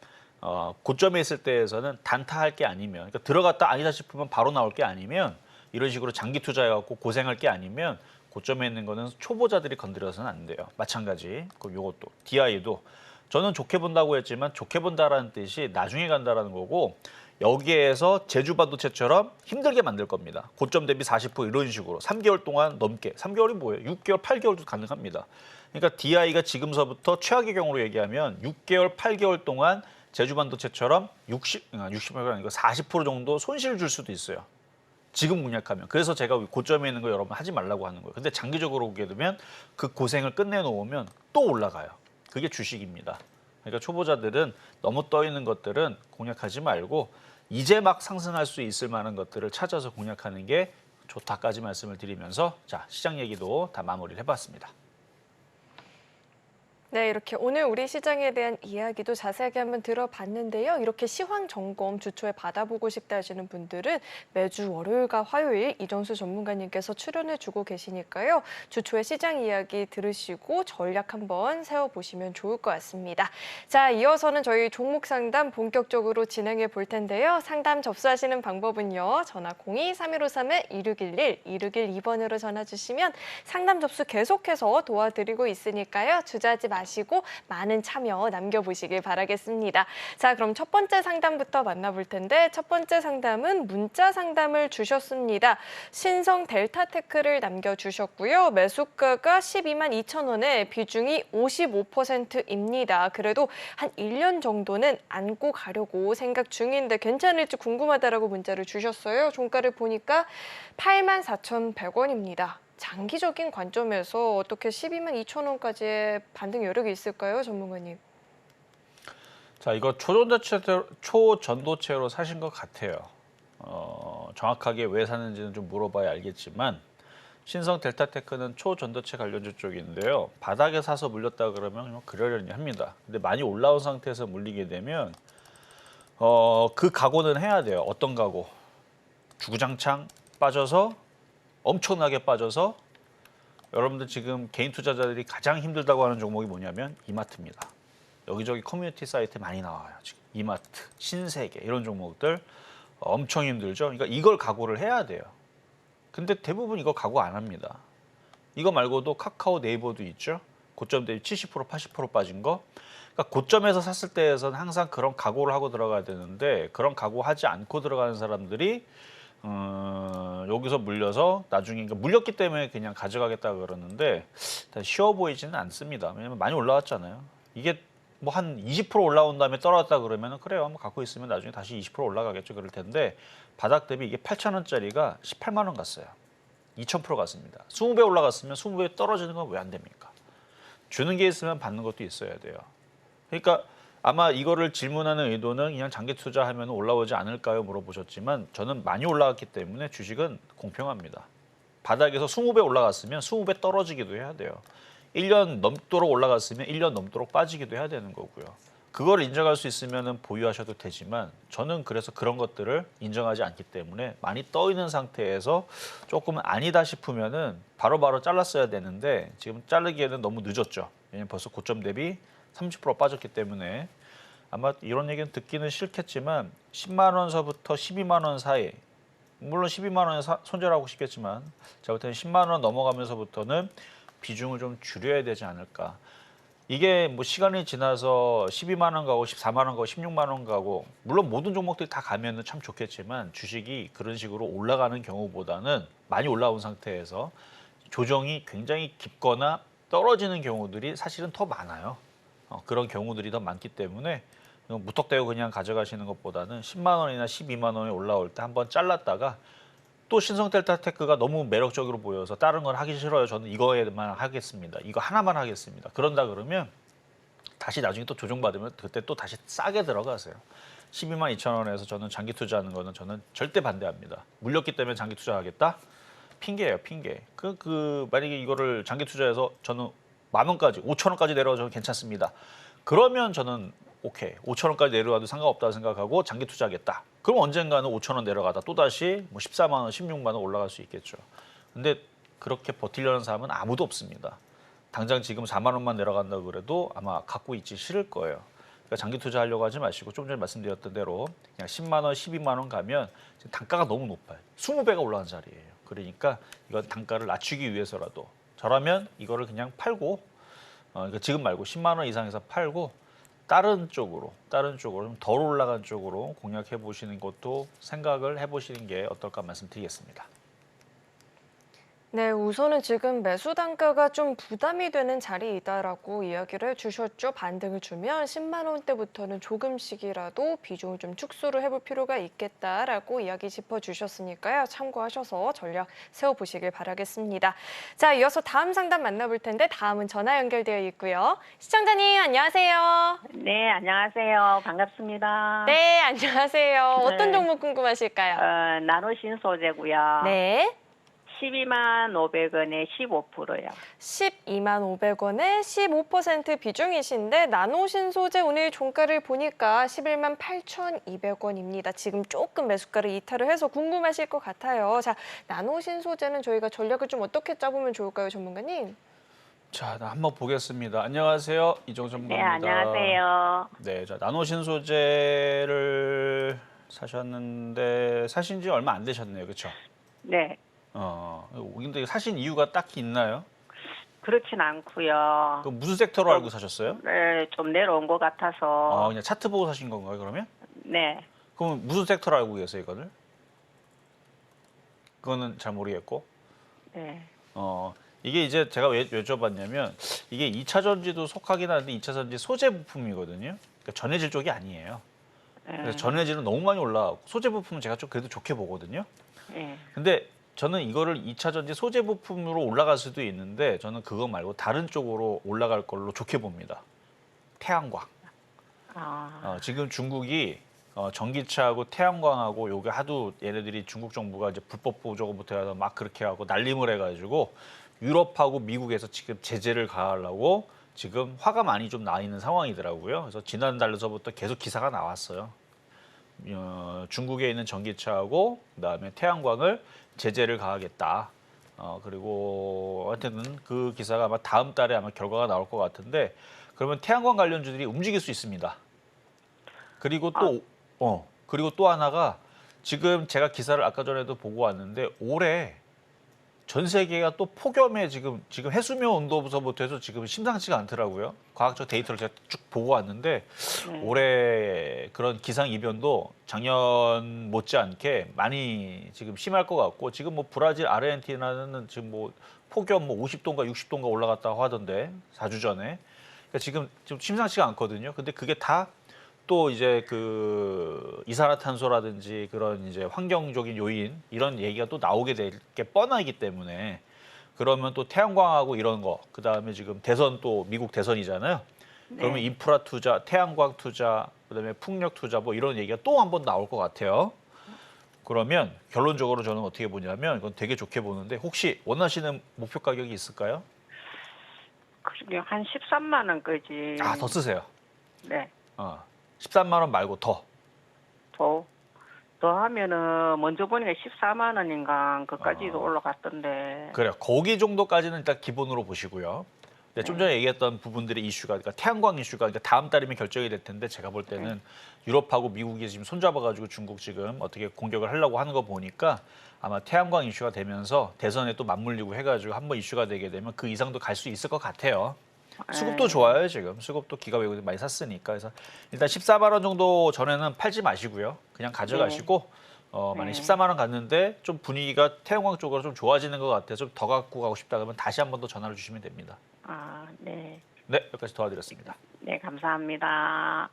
[SPEAKER 3] 고점에 있을 때에서는 단타할 게 아니면 그러니까 들어갔다 아니다 싶으면 바로 나올 게 아니면 이런 식으로 장기 투자해갖고 고생할 게 아니면 고점에 있는 거는 초보자들이 건드려서는 안 돼요. 마찬가지. 그럼 이것도 DI도 저는 좋게 본다고 했지만 좋게 본다라는 뜻이 나중에 간다라는 거고 여기에서 제주반도체처럼 힘들게 만들 겁니다. 고점 대비 40% 이런 식으로 3개월 동안 넘게 3개월이 뭐예요? 6개월, 8개월도 가능합니다. 그러니까 DI가 지금서부터 최악의 경우로 얘기하면 6개월, 8개월 동안 제주반도체처럼 60%가 아니고 40% 정도 손실을 줄 수도 있어요. 지금 공략하면. 그래서 제가 고점에 있는 거 여러분 하지 말라고 하는 거예요. 근데 장기적으로 보게 되면 그 고생을 끝내놓으면 또 올라가요. 그게 주식입니다. 그러니까 초보자들은 너무 떠 있는 것들은 공략하지 말고 이제 막 상승할 수 있을 만한 것들을 찾아서 공략하는 게 좋다까지 말씀을 드리면서 자 시장 얘기도 다 마무리를 해봤습니다.
[SPEAKER 2] 네, 이렇게 오늘 우리 시장에 대한 이야기도 자세하게 한번 들어봤는데요. 이렇게 시황 점검 주초에 받아보고 싶다 하시는 분들은 매주 월요일과 화요일 이정수 전문가님께서 출연해주고 계시니까요. 주초에 시장 이야기 들으시고 전략 한번 세워보시면 좋을 것 같습니다. 자, 이어서는 저희 종목 상담 본격적으로 진행해 볼 텐데요. 상담 접수하시는 방법은요. 전화 02-3153-2611, 2612번으로 전화 주시면 상담 접수 계속해서 도와드리고 있으니까요. 주저하지 마시고 많은 참여 남겨보시길 바라겠습니다. 자, 그럼 첫 번째 상담부터 만나볼 텐데 첫 번째 상담은 문자 상담을 주셨습니다. 신성 델타테크를 남겨주셨고요. 매수가가 12만 2천 원에 비중이 55%입니다. 그래도 한 1년 정도는 안고 가려고 생각 중인데 괜찮을지 궁금하다라고 문자를 주셨어요. 종가를 보니까 84,100원입니다. 장기적인 관점에서 어떻게 12만 2천 원까지의 반등 여력이 있을까요, 전문가님?
[SPEAKER 3] 자, 이거 초전도체로 사신 것 같아요. 정확하게 왜 사는지는 좀 물어봐야 알겠지만 신성 델타테크는 초전도체 관련주 쪽인데요. 바닥에 사서 물렸다 그러면 그러려니 합니다. 근데 많이 올라온 상태에서 물리게 되면 그 각오는 해야 돼요. 어떤 각오? 주구장창 빠져서 엄청나게 빠져서 여러분들 지금 개인 투자자들이 가장 힘들다고 하는 종목이 뭐냐면 이마트입니다. 여기저기 커뮤니티 사이트에 많이 나와요. 지금 이마트, 신세계 이런 종목들 엄청 힘들죠. 그러니까 이걸 각오를 해야 돼요. 근데 대부분 이거 각오 안 합니다. 이거 말고도 카카오, 네이버도 있죠. 고점 대비 70%, 80% 빠진 거. 그러니까 고점에서 샀을 때에서는 항상 그런 각오를 하고 들어가야 되는데 그런 각오하지 않고 들어가는 사람들이 여기서 물려서 나중에 그러니까 물렸기 때문에 그냥 가져가겠다 그러는데 쉬워 보이지는 않습니다. 왜냐면 많이 올라왔잖아요. 이게 뭐 한 20% 올라온 다음에 떨어졌다 그러면 그래요. 한번 갖고 있으면 나중에 다시 20% 올라가겠죠. 그럴 텐데 바닥 대비 이게 8,000원짜리가 18만 원 갔어요. 2,000% 갔습니다. 20배 올라갔으면 20배 떨어지는 건 왜 안 됩니까? 주는 게 있으면 받는 것도 있어야 돼요. 그러니까 아마 이거를 질문하는 의도는 그냥 장기 투자하면 올라오지 않을까요? 물어보셨지만 저는 많이 올라갔기 때문에 주식은 공평합니다. 바닥에서 20배 올라갔으면 20배 떨어지기도 해야 돼요. 1년 넘도록 올라갔으면 1년 넘도록 빠지기도 해야 되는 거고요. 그걸 인정할 수 있으면 보유하셔도 되지만 저는 그래서 그런 것들을 인정하지 않기 때문에 많이 떠 있는 상태에서 조금 아니다 싶으면은 바로바로 잘랐어야 되는데 지금 자르기에는 너무 늦었죠. 왜냐면 벌써 고점 대비 30% 빠졌기 때문에 아마 이런 얘기는 듣기는 싫겠지만 10만 원서부터 12만 원 사이 물론 12만 원에 손절하고 싶겠지만 제가 볼 때는 10만 원 넘어가면서부터는 비중을 좀 줄여야 되지 않을까. 이게 뭐 시간이 지나서 12만 원 가고 14만 원 가고 16만 원 가고 물론 모든 종목들이 다 가면은 참 좋겠지만 주식이 그런 식으로 올라가는 경우보다는 많이 올라온 상태에서 조정이 굉장히 깊거나 떨어지는 경우들이 사실은 더 많아요. 그런 경우들이 더 많기 때문에 무턱대고 그냥 가져가시는 것보다는 10만 원이나 12만 원에 올라올 때 한번 잘랐다가 또 신성델타테크가 너무 매력적으로 보여서 다른 건 하기 싫어요. 저는 이거에만 하겠습니다. 이거 하나만 하겠습니다. 그런다 그러면 다시 나중에 또 조정받으면 그때 또 다시 싸게 들어가세요. 12만 2천 원에서 저는 장기 투자하는 거는 저는 절대 반대합니다. 물렸기 때문에 장기 투자하겠다? 핑계예요, 핑계. 만약에 이거를 장기 투자해서 저는 10,000원까지, 5,000원까지 내려가도 괜찮습니다. 그러면 저는 오케이, 5,000원까지 내려가도 상관없다고 생각하고 장기 투자하겠다. 그럼 언젠가는 5,000원 내려가다 또다시 뭐 14만 원, 16만 원 올라갈 수 있겠죠. 근데 그렇게 버티려는 사람은 아무도 없습니다. 당장 지금 4만 원만 내려간다고 그래도 아마 갖고 있지 싫을 거예요. 그러니까 장기 투자하려고 하지 마시고 좀 전에 말씀드렸던 대로 그냥 10만 원, 12만 원 가면 단가가 너무 높아요. 20배가 올라간 자리예요. 그러니까 이건 단가를 낮추기 위해서라도 저라면 이거를 그냥 팔고 그러니까 지금 말고 10만 원 이상에서 팔고 다른 쪽으로 좀 덜 올라간 쪽으로 공략해 보시는 것도 생각을 해보시는 게 어떨까 말씀드리겠습니다.
[SPEAKER 2] 네, 우선은 지금 매수 단가가 좀 부담이 되는 자리이다라고 이야기를 해주셨죠. 반등을 주면 10만 원대부터는 조금씩이라도 비중을 좀 축소를 해볼 필요가 있겠다라고 이야기 짚어주셨으니까요. 참고하셔서 전략 세워보시길 바라겠습니다. 자, 이어서 다음 상담 만나볼 텐데 다음은 전화 연결되어 있고요. 시청자님 안녕하세요.
[SPEAKER 4] 네, 안녕하세요. 반갑습니다.
[SPEAKER 2] 네, 안녕하세요. 어떤
[SPEAKER 4] 네.
[SPEAKER 2] 종목 궁금하실까요?
[SPEAKER 4] 나노신 소재고요.
[SPEAKER 2] 네.
[SPEAKER 4] 12만 500원에 15%요.
[SPEAKER 2] 12만 500원에 15% 비중이신데 나노신소재 오늘 종가를 보니까 11만 8,200원입니다. 지금 조금 매수가를 이탈을 해서 궁금하실 것 같아요. 자, 나노신소재는 저희가 전략을 좀 어떻게 짜보면 좋을까요, 전문가님?
[SPEAKER 3] 자, 한번 보겠습니다. 안녕하세요, 이종전
[SPEAKER 4] 네,
[SPEAKER 3] 부입니다.
[SPEAKER 4] 안녕하세요.
[SPEAKER 3] 네, 자 나노신 소재를 사셨는데 사신 지 얼마 안 되셨네요, 그렇죠?
[SPEAKER 4] 네,
[SPEAKER 3] 근데 사신 이유가 딱히 있나요?
[SPEAKER 4] 그렇진 않고요.
[SPEAKER 3] 그 무슨 섹터로 알고 사셨어요?
[SPEAKER 4] 네, 좀 내려온 것 같아서.
[SPEAKER 3] 그냥 차트 보고 사신 건가요, 그러면?
[SPEAKER 4] 네,
[SPEAKER 3] 그럼 무슨 섹터로 알고 계세요, 이거를? 그거는 잘 모르겠고.
[SPEAKER 4] 네,
[SPEAKER 3] 이게 이제 제가 왜 여쭤봤냐면 이게 2차 전지도 속하긴 하는데 2차 전지 소재 부품이거든요. 그러니까 전해질 쪽이 아니에요. 그래서 전해질은 너무 많이 올라가고 소재 부품은 제가 좀 그래도 좋게 보거든요.
[SPEAKER 4] 네,
[SPEAKER 3] 근데 저는 이거를 2차 전지 소재 부품으로 올라갈 수도 있는데 저는 그거 말고 다른 쪽으로 올라갈 걸로 좋게 봅니다. 태양광. 지금 중국이 전기차하고 태양광하고 요게 하도 얘네들이 중국 정부가 이제 불법 보조부터 해서 막 그렇게 하고 날림을 해가지고 유럽하고 미국에서 지금 제재를 가하려고 지금 화가 많이 좀 나 있는 상황이더라고요. 그래서 지난달서부터 계속 기사가 나왔어요. 중국에 있는 전기차하고 그다음에 태양광을 제재를 가하겠다. 그리고 하여튼 그 기사가 아마 다음 달에 아마 결과가 나올 것 같은데 그러면 태양광 관련주들이 움직일 수 있습니다. 그리고 또 하나가 지금 제가 기사를 아까 전에도 보고 왔는데 올해 전 세계가 또 폭염에 지금 해수면 온도부터 해서 지금 심상치가 않더라고요. 과학적 데이터를 제가 쭉 보고 왔는데 올해 그런 기상 이변도 작년 못지않게 많이 지금 심할 것 같고 지금 뭐 브라질, 아르헨티나는 지금 뭐 폭염 뭐 50도인가 60도인가 올라갔다고 하던데 4주 전에 그러니까 지금 심상치가 않거든요. 근데 그게 다 또 이제 그 이산화탄소라든지 그런 이제 환경적인 요인 이런 얘기가 또 나오게 될 게 뻔하기 때문에 그러면 또 태양광하고 이런 거 그다음에 지금 대선 또 미국 대선이잖아요. 그러면 인프라 투자, 태양광 투자, 그다음에 풍력 투자 뭐 이런 얘기가 또 한 번 나올 것 같아요. 그러면 결론적으로 저는 어떻게 보냐면 이건 되게 좋게 보는데 혹시 원하시는 목표 가격이 있을까요?
[SPEAKER 4] 그게 한 13만 원까지.
[SPEAKER 3] 더 쓰세요.
[SPEAKER 4] 네.
[SPEAKER 3] 13만 원 말고 더.
[SPEAKER 4] 더 하면은 먼저 보니까 14만 원인가 그까지도 올라갔던데.
[SPEAKER 3] 그래요. 거기 정도까지는 일단 기본으로 보시고요. 근데 좀 전에 얘기했던 부분들의 이슈가 그러니까 태양광 이슈가 그러니까 다음 달이면 결정이 될 텐데 제가 볼 때는 유럽하고 미국이 지금 손잡아가지고 중국 지금 어떻게 공격을 하려고 하는 거 보니까 아마 태양광 이슈가 되면서 대선에 또 맞물리고 해가지고 한번 이슈가 되게 되면 그 이상도 갈 수 있을 것 같아요. 수급도 좋아요 지금. 수급도 기가 외국에서 많이 샀으니까. 그래서 일단 14만 원 정도 전에는 팔지 마시고요. 그냥 가져가시고 만약에 14만 원 갔는데 좀 분위기가 태양광 쪽으로 좀 좋아지는 것 같아서 좀 더 갖고 가고 싶다 그러면 다시 한 번 더 전화를 주시면 됩니다.
[SPEAKER 4] 네.
[SPEAKER 3] 네, 여기까지 도와드렸습니다.
[SPEAKER 4] 네, 감사합니다.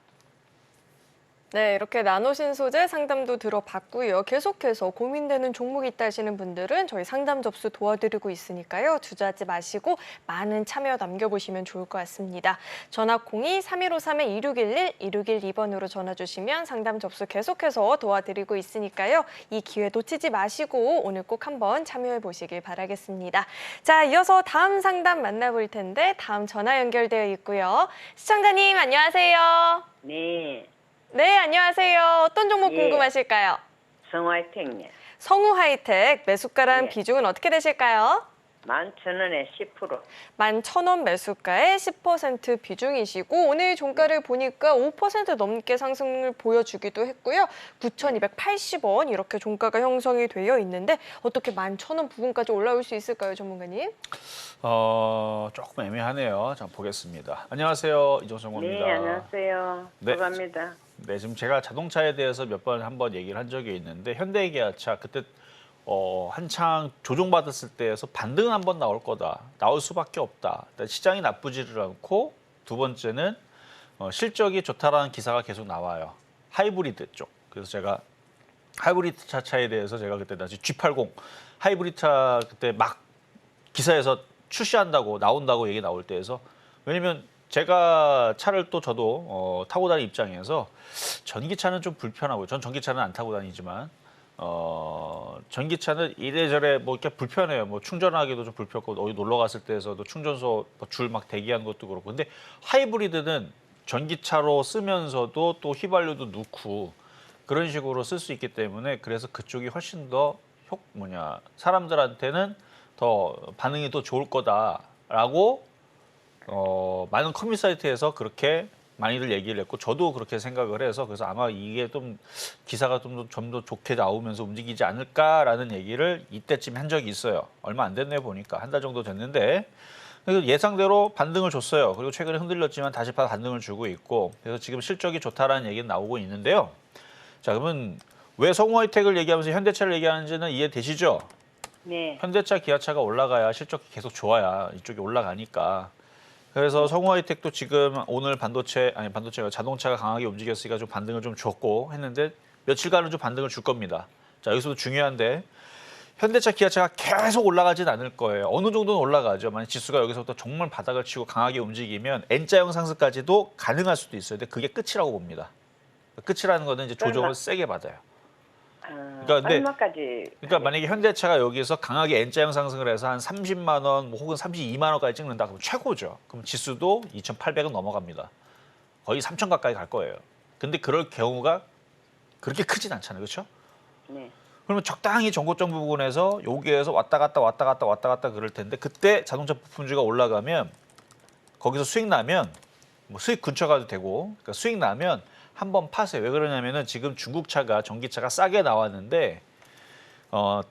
[SPEAKER 2] 네, 이렇게 나노신 소재 상담도 들어봤고요. 계속해서 고민되는 종목이 있다 하시는 분들은 저희 상담 접수 도와드리고 있으니까요. 주저하지 마시고 많은 참여 남겨보시면 좋을 것 같습니다. 전화 02-3153-2611, 2612번으로 전화 주시면 상담 접수 계속해서 도와드리고 있으니까요. 이 기회 놓치지 마시고 오늘 꼭 한번 참여해 보시길 바라겠습니다. 자, 이어서 다음 상담 만나볼 텐데 다음 전화 연결되어 있고요. 시청자님 안녕하세요.
[SPEAKER 5] 네,
[SPEAKER 2] 네, 안녕하세요. 어떤 종목
[SPEAKER 5] 예.
[SPEAKER 2] 궁금하실까요?
[SPEAKER 5] 성화이텍네.
[SPEAKER 2] 성우 하이텍 매수가랑
[SPEAKER 5] 예.
[SPEAKER 2] 비중은 어떻게 되실까요?
[SPEAKER 5] 11,000원에 10%.
[SPEAKER 2] 11,000원 매수가의 10% 비중이시고 오늘 종가를 보니까 5% 넘게 상승을 보여주기도 했고요. 9,280원 이렇게 종가가 형성이 되어 있는데 어떻게 11,000원 부근까지 올라올 수 있을까요, 전문가님?
[SPEAKER 3] 조금 애매하네요. 자, 보겠습니다. 안녕하세요. 이종성입니다.
[SPEAKER 5] 네, 안녕하세요.
[SPEAKER 3] 네.
[SPEAKER 5] 반갑습니다.
[SPEAKER 3] 네, 지금 제가 자동차에 대해서 몇 번 한번 얘기를 한 적이 있는데 현대기아차 그때 한창 조종받았을 때에서 반등은 한번 나올 거다. 나올 수밖에 없다. 일단 시장이 나쁘지를 않고 두 번째는 실적이 좋다라는 기사가 계속 나와요. 하이브리드 쪽. 그래서 제가 하이브리드 차에 대해서 제가 그때 다시 G80 하이브리드 차 그때 막 기사에서 출시한다고 나온다고 얘기 나올 때에서 왜냐면 제가 차를 또 저도 타고 다니는 입장에서 전기차는 좀 불편하고요. 전 전기차는 안 타고 다니지만 전기차는 이래저래 뭐 이렇게 불편해요. 뭐 충전하기도 좀 불편하고 어디 놀러 갔을 때에서도 충전소 줄 막 대기하는 것도 그렇고. 근데 하이브리드는 전기차로 쓰면서도 또 휘발유도 넣고 그런 식으로 쓸 수 있기 때문에 그래서 그쪽이 훨씬 더 사람들한테는 더 반응이 더 좋을 거다라고 많은 커뮤니티 사이트에서 그렇게 많이들 얘기를 했고 저도 그렇게 생각을 해서 그래서 아마 이게 좀 기사가 좀 더 좋게 나오면서 움직이지 않을까라는 얘기를 이때쯤 한 적이 있어요. 얼마 안 됐네요 보니까 한 달 정도 됐는데 그래서 예상대로 반등을 줬어요. 그리고 최근에 흔들렸지만 다시 반등을 주고 있고 그래서 지금 실적이 좋다라는 얘기는 나오고 있는데요. 자 그러면 왜 성우하이텍을 얘기하면서 현대차를 얘기하는지는 이해되시죠?
[SPEAKER 5] 네.
[SPEAKER 3] 현대차, 기아차가 올라가야 실적이 계속 좋아야 이쪽이 올라가니까. 그래서 성우하이텍도 지금 오늘 반도체가 자동차가 강하게 움직였으니까 좀 반등을 좀 줬고 했는데 며칠간은 좀 반등을 줄 겁니다. 자 여기서도 중요한데 현대차, 기아차가 계속 올라가진 않을 거예요. 어느 정도는 올라가죠. 만약 지수가 여기서부터 정말 바닥을 치고 강하게 움직이면 N자형 상승까지도 가능할 수도 있어요. 근데 그게 끝이라고 봅니다. 끝이라는 거는 이제 조정을 세게 받아요. 그러니까 근데
[SPEAKER 5] 얼마까지?
[SPEAKER 3] 그러니까 만약에 현대차가 여기서 강하게 N자형 상승을 해서 한 30만 원, 뭐 혹은 32만 원까지 찍는다. 그럼 최고죠. 그럼 지수도 2,800은 넘어갑니다. 거의 3,000 가까이 갈 거예요. 근데 그럴 경우가 그렇게 크진 않잖아요. 그렇죠?
[SPEAKER 5] 네.
[SPEAKER 3] 그러면 적당히 전고점 부분에서 여기에서 왔다 갔다 그럴 텐데 그때 자동차 부품주가 올라가면 거기서 수익 나면 뭐 수익 근처 가도 되고 그러니까 수익 나면 한번 파세요. 왜 그러냐면은 지금 중국차가 전기차가 싸게 나왔는데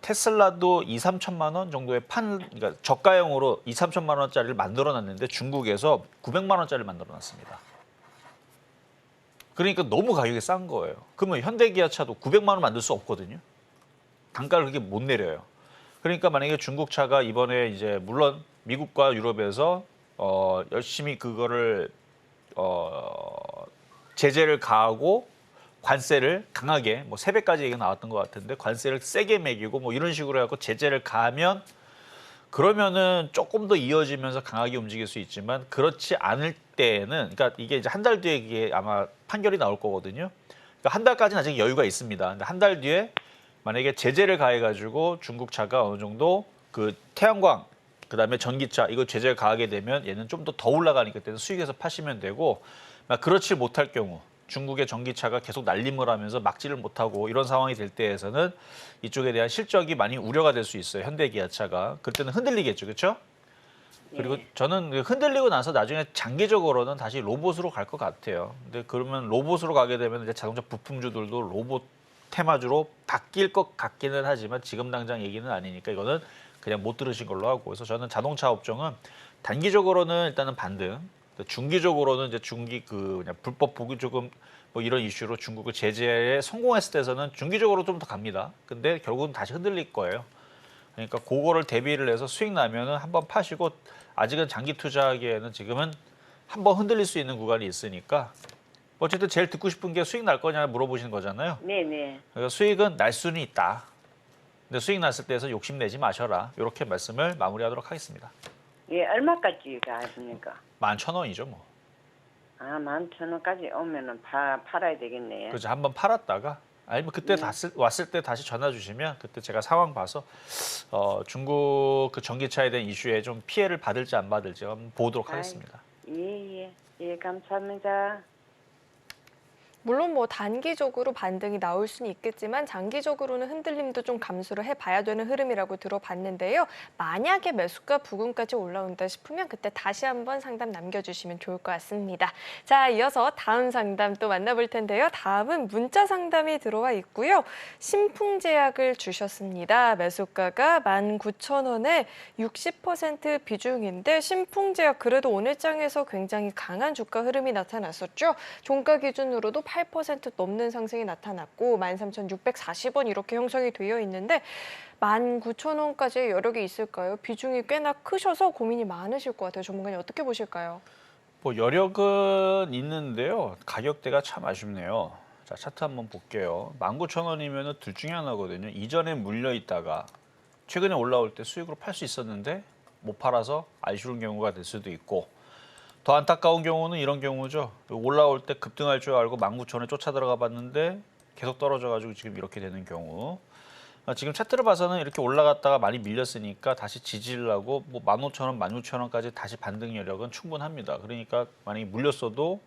[SPEAKER 3] 테슬라도 2, 3천만 원 정도의 그러니까 저가형으로 2, 3천만 원짜리를 만들어 놨는데 중국에서 900만 원짜리를 만들어 놨습니다. 그러니까 너무 가격이 싼 거예요. 그러면 현대기아차도 900만 원 만들 수 없거든요. 단가를 그렇게 못 내려요. 그러니까 만약에 중국 차가 이번에 이제 물론 미국과 유럽에서 열심히 그거를 제재를 가하고 관세를 강하게 뭐 3배까지 얘기가 나왔던 것 같은데 관세를 세게 매기고 뭐 이런 식으로 해갖고 제재를 가하면 그러면은 조금 더 이어지면서 강하게 움직일 수 있지만 그렇지 않을 때에는 그러니까 이게 이제 한 달 뒤에 이게 아마 판결이 나올 거거든요. 그러니까 한 달까지는 아직 여유가 있습니다. 근데 한 달 뒤에 만약에 제재를 가해가지고 중국 차가 어느 정도 그 태양광 그다음에 전기차 이거 제재를 가하게 되면 얘는 좀 더 올라가니까 그때는 수익에서 파시면 되고 그렇지 못할 경우 중국의 전기차가 계속 날림을 하면서 막지를 못하고 이런 상황이 될 때에서는 이쪽에 대한 실적이 많이 우려가 될 수 있어요. 현대기아차가. 그때는 흔들리겠죠. 그렇죠? 그리고 저는 흔들리고 나서 나중에 장기적으로는 다시 로봇으로 갈 것 같아요. 근데 그러면 로봇으로 가게 되면 이제 자동차 부품주들도 로봇 테마주로 바뀔 것 같기는 하지만 지금 당장 얘기는 아니니까 이거는 그냥 못 들으신 걸로 하고 그래서 저는 자동차 업종은 단기적으로는 일단은 반등, 중기적으로는 이제 그냥 불법 보기 조금 뭐 이런 이슈로 중국을 제재에 성공했을 때서는 중기적으로 좀 더 갑니다. 근데 결국은 다시 흔들릴 거예요. 그러니까 그거를 대비를 해서 수익 나면은 한번 파시고 아직은 장기 투자하기에는 지금은 한번 흔들릴 수 있는 구간이 있으니까 어쨌든 제일 듣고 싶은 게 수익 날 거냐 물어보시는 거잖아요.
[SPEAKER 5] 네네.
[SPEAKER 3] 그러니까 수익은 날 수는 있다. 근데 수익 났을 때에서 욕심내지 마셔라. 이렇게 말씀을 마무리하도록 하겠습니다.
[SPEAKER 5] 예, 얼마까지가 하십니까?
[SPEAKER 3] 11,000원이죠 뭐.
[SPEAKER 5] 아, 11,000원까지 오면은 팔아야 되겠네요.
[SPEAKER 3] 그렇죠. 한번 팔았다가 아니면 그때 왔을 때 다시 전화 주시면 그때 제가 상황 봐서 중국 그 전기차에 대한 이슈에 좀 피해를 받을지 안 받을지 한번 보도록 하겠습니다.
[SPEAKER 5] 예, 감사합니다.
[SPEAKER 2] 물론 뭐 단기적으로 반등이 나올 수는 있겠지만 장기적으로는 흔들림도 좀 감수를 해봐야 되는 흐름이라고 들어봤는데요. 만약에 매수가 부근까지 올라온다 싶으면 그때 다시 한번 상담 남겨주시면 좋을 것 같습니다. 자, 이어서 다음 상담 또 만나볼 텐데요. 다음은 문자 상담이 들어와 있고요. 신풍제약을 주셨습니다. 매수가가 19,000원에 60% 비중인데 신풍제약 그래도 오늘 장에서 굉장히 강한 주가 흐름이 나타났었죠. 종가 기준으로도 8% 넘는 상승이 나타났고 13,640원 이렇게 형성이 되어 있는데 19,000원까지의 여력이 있을까요? 비중이 꽤나 크셔서 고민이 많으실 것 같아요. 전문가님 어떻게 보실까요?
[SPEAKER 3] 뭐 여력은 있는데요. 가격대가 참 아쉽네요. 자, 차트 한번 볼게요. 19,000원이면 둘 중에 하나거든요. 이전에 물려 있다가 최근에 올라올 때 수익으로 팔 수 있었는데 못 팔아서 아쉬운 경우가 될 수도 있고 더 안타까운 경우는 이런 경우죠. 올라올 때 급등할 줄 알고 19,000원에 쫓아 들어가 봤는데 계속 떨어져가지고 지금 이렇게 되는 경우. 지금 차트를 봐서는 이렇게 올라갔다가 많이 밀렸으니까 다시 지지를 하고 뭐 15,000원, 16,000원까지 다시 반등 여력은 충분합니다. 그러니까 만약에 물렸어도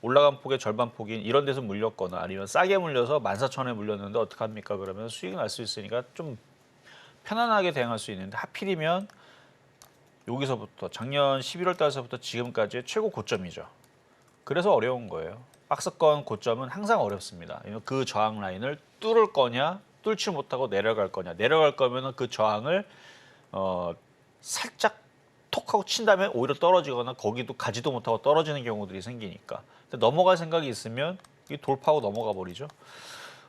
[SPEAKER 3] 올라간 폭의 절반 폭인 이런 데서 물렸거나 아니면 싸게 물려서 14,000원에 물렸는데 어떡합니까? 그러면 수익이 날 수 있으니까 좀 편안하게 대응할 수 있는데 하필이면 여기서부터 작년 11월 달서부터 지금까지의 최고 고점이죠. 그래서 어려운 거예요. 박스권 고점은 항상 어렵습니다. 그 저항 라인을 뚫을 거냐, 뚫지 못하고 내려갈 거냐. 내려갈 거면 그 저항을 살짝 톡 하고 친 다음에 오히려 떨어지거나 거기도 가지도 못하고 떨어지는 경우들이 생기니까. 근데 넘어갈 생각이 있으면 이게 돌파하고 넘어가 버리죠.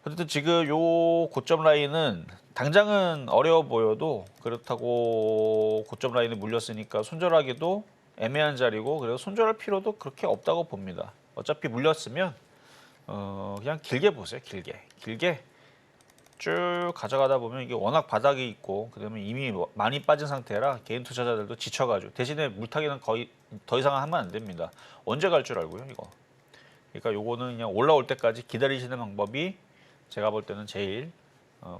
[SPEAKER 3] 어쨌든 지금 요 고점 라인은 당장은 어려워 보여도 그렇다고 고점 라인에 물렸으니까 손절하기도 애매한 자리고 그래서 손절할 필요도 그렇게 없다고 봅니다. 어차피 물렸으면 그냥 길게 보세요. 길게 쭉 가져가다 보면 이게 워낙 바닥이 있고 그다음에 이미 많이 빠진 상태라 개인 투자자들도 지쳐가지고 대신에 물타기는 거의 더 이상 하면 안 됩니다. 언제 갈 줄 알고요, 이거. 그러니까 요거는 그냥 올라올 때까지 기다리시는 방법이 제가 볼 때는 제일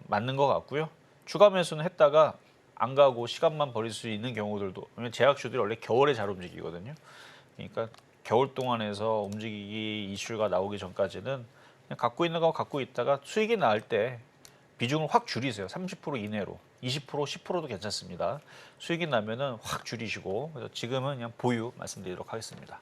[SPEAKER 3] 맞는 것 같고요. 추가 매수는 했다가 안 가고 시간만 버릴 수 있는 경우들도, 왜냐면 제약주들이 원래 겨울에 잘 움직이거든요. 그러니까 겨울 동안에서 움직이기 이슈가 나오기 전까지는 그냥 갖고 있는 거 갖고 있다가 수익이 나을 때 비중을 확 줄이세요. 30% 이내로. 20%, 10%도 괜찮습니다. 수익이 나면은 확 줄이시고, 그래서 지금은 그냥 보유 말씀드리도록 하겠습니다.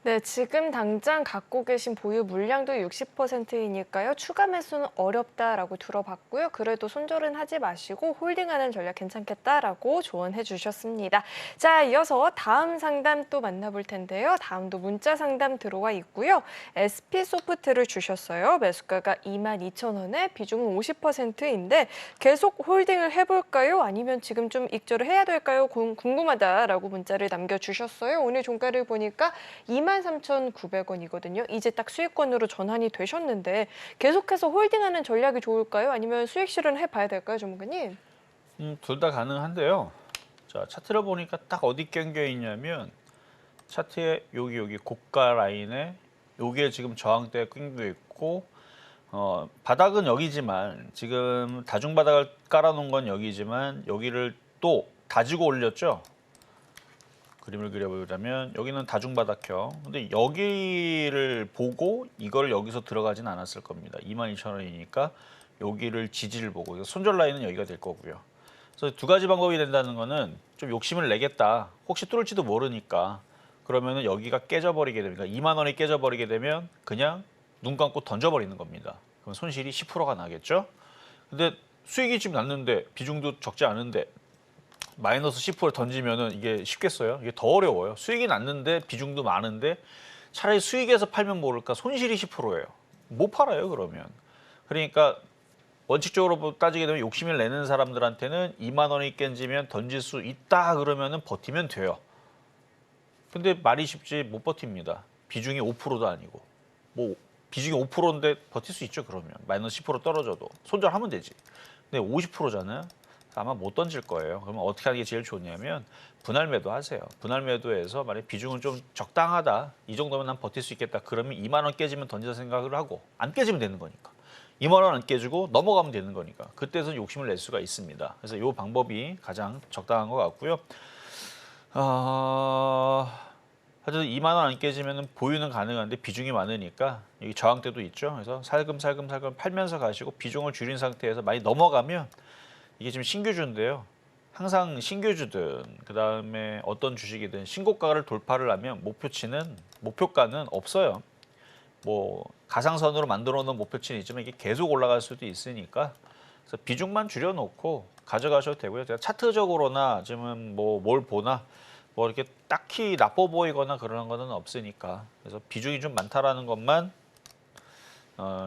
[SPEAKER 2] 네, 지금 당장 갖고 계신 보유 물량도 60%이니까요. 추가 매수는 어렵다라고 들어봤고요. 그래도 손절은 하지 마시고 홀딩하는 전략 괜찮겠다라고 조언해 주셨습니다. 자, 이어서 다음 상담 또 만나볼 텐데요. 다음도 문자 상담 들어와 있고요. SP소프트를 주셨어요. 매수가가 22,000원에 비중은 50%인데 계속 홀딩을 해볼까요? 아니면 지금 좀 익절을 해야 될까요? 궁금하다라고 문자를 남겨주셨어요. 오늘 종가를 보니까 23,900원이거든요. 이제 딱 수익권으로 전환이 되셨는데 계속해서 홀딩하는 전략이 좋을까요? 아니면 수익 실현 해봐야 될까요, 전문가님?
[SPEAKER 3] 둘 다 가능한데요. 자, 차트를 보니까 딱 어디 껴겨 있냐면 차트에 여기 고가 라인에 여기에 지금 저항대가 껴겨 있고 바닥은 여기지만 지금 다중 바닥을 깔아놓은 건 여기지만 여기를 또 다지고 올렸죠. 그림을 그려보자면 여기는 다중바닥형. 근데 여기를 보고 이걸 여기서 들어가진 않았을 겁니다. 22,000원이니까 여기를 지지를 보고 손절 라인은 여기가 될 거고요. 그래서 두 가지 방법이 된다는 거는 좀 욕심을 내겠다. 혹시 뚫을지도 모르니까 그러면은 여기가 깨져버리게 됩니다. 2만 원이 깨져버리게 되면 그냥 눈 감고 던져버리는 겁니다. 그럼 손실이 10%가 나겠죠. 근데 수익이 지금 났는데 비중도 적지 않은데 마이너스 10% 던지면은 이게 쉽겠어요? 이게 더 어려워요. 수익이 났는데 비중도 많은데 차라리 수익에서 팔면 모를까 손실이 10%예요. 못 팔아요, 그러면. 그러니까 원칙적으로 따지게 되면 욕심을 내는 사람들한테는 2만 원이 깨지면 던질 수 있다 그러면은 버티면 돼요. 근데 말이 쉽지 못 버팁니다. 비중이 5%도 아니고. 뭐 비중이 5%인데 버틸 수 있죠, 그러면. 마이너스 10% 떨어져도. 손절하면 되지. 근데 50%잖아요. 아마 못 던질 거예요. 그러면 어떻게 하는 게 제일 좋냐면 분할 매도 하세요. 분할 매도해서 만약 비중은 좀 적당하다. 이 정도면 난 버틸 수 있겠다. 그러면 2만 원 깨지면 던질 생각을 하고 안 깨지면 되는 거니까. 2만 원 안 깨지고 넘어가면 되는 거니까. 그때서 욕심을 낼 수가 있습니다. 그래서 이 방법이 가장 적당한 것 같고요. 하여튼 2만 원 안 깨지면 보유는 가능한데 비중이 많으니까 여기 저항대도 있죠. 그래서 살금살금 팔면서 가시고 비중을 줄인 상태에서 많이 넘어가면 이게 지금 신규주인데요. 항상 신규주든 그다음에 어떤 주식이든 신고가를 돌파를 하면 목표가는 없어요. 뭐 가상선으로 만들어 놓은 목표치는 있지만 이게 계속 올라갈 수도 있으니까 그래서 비중만 줄여놓고 가져가셔도 되고요. 제가 차트적으로나 지금 뭐 뭘 보나 뭐 이렇게 딱히 나빠 보이거나 그러는 거는 없으니까 그래서 비중이 좀 많다라는 것만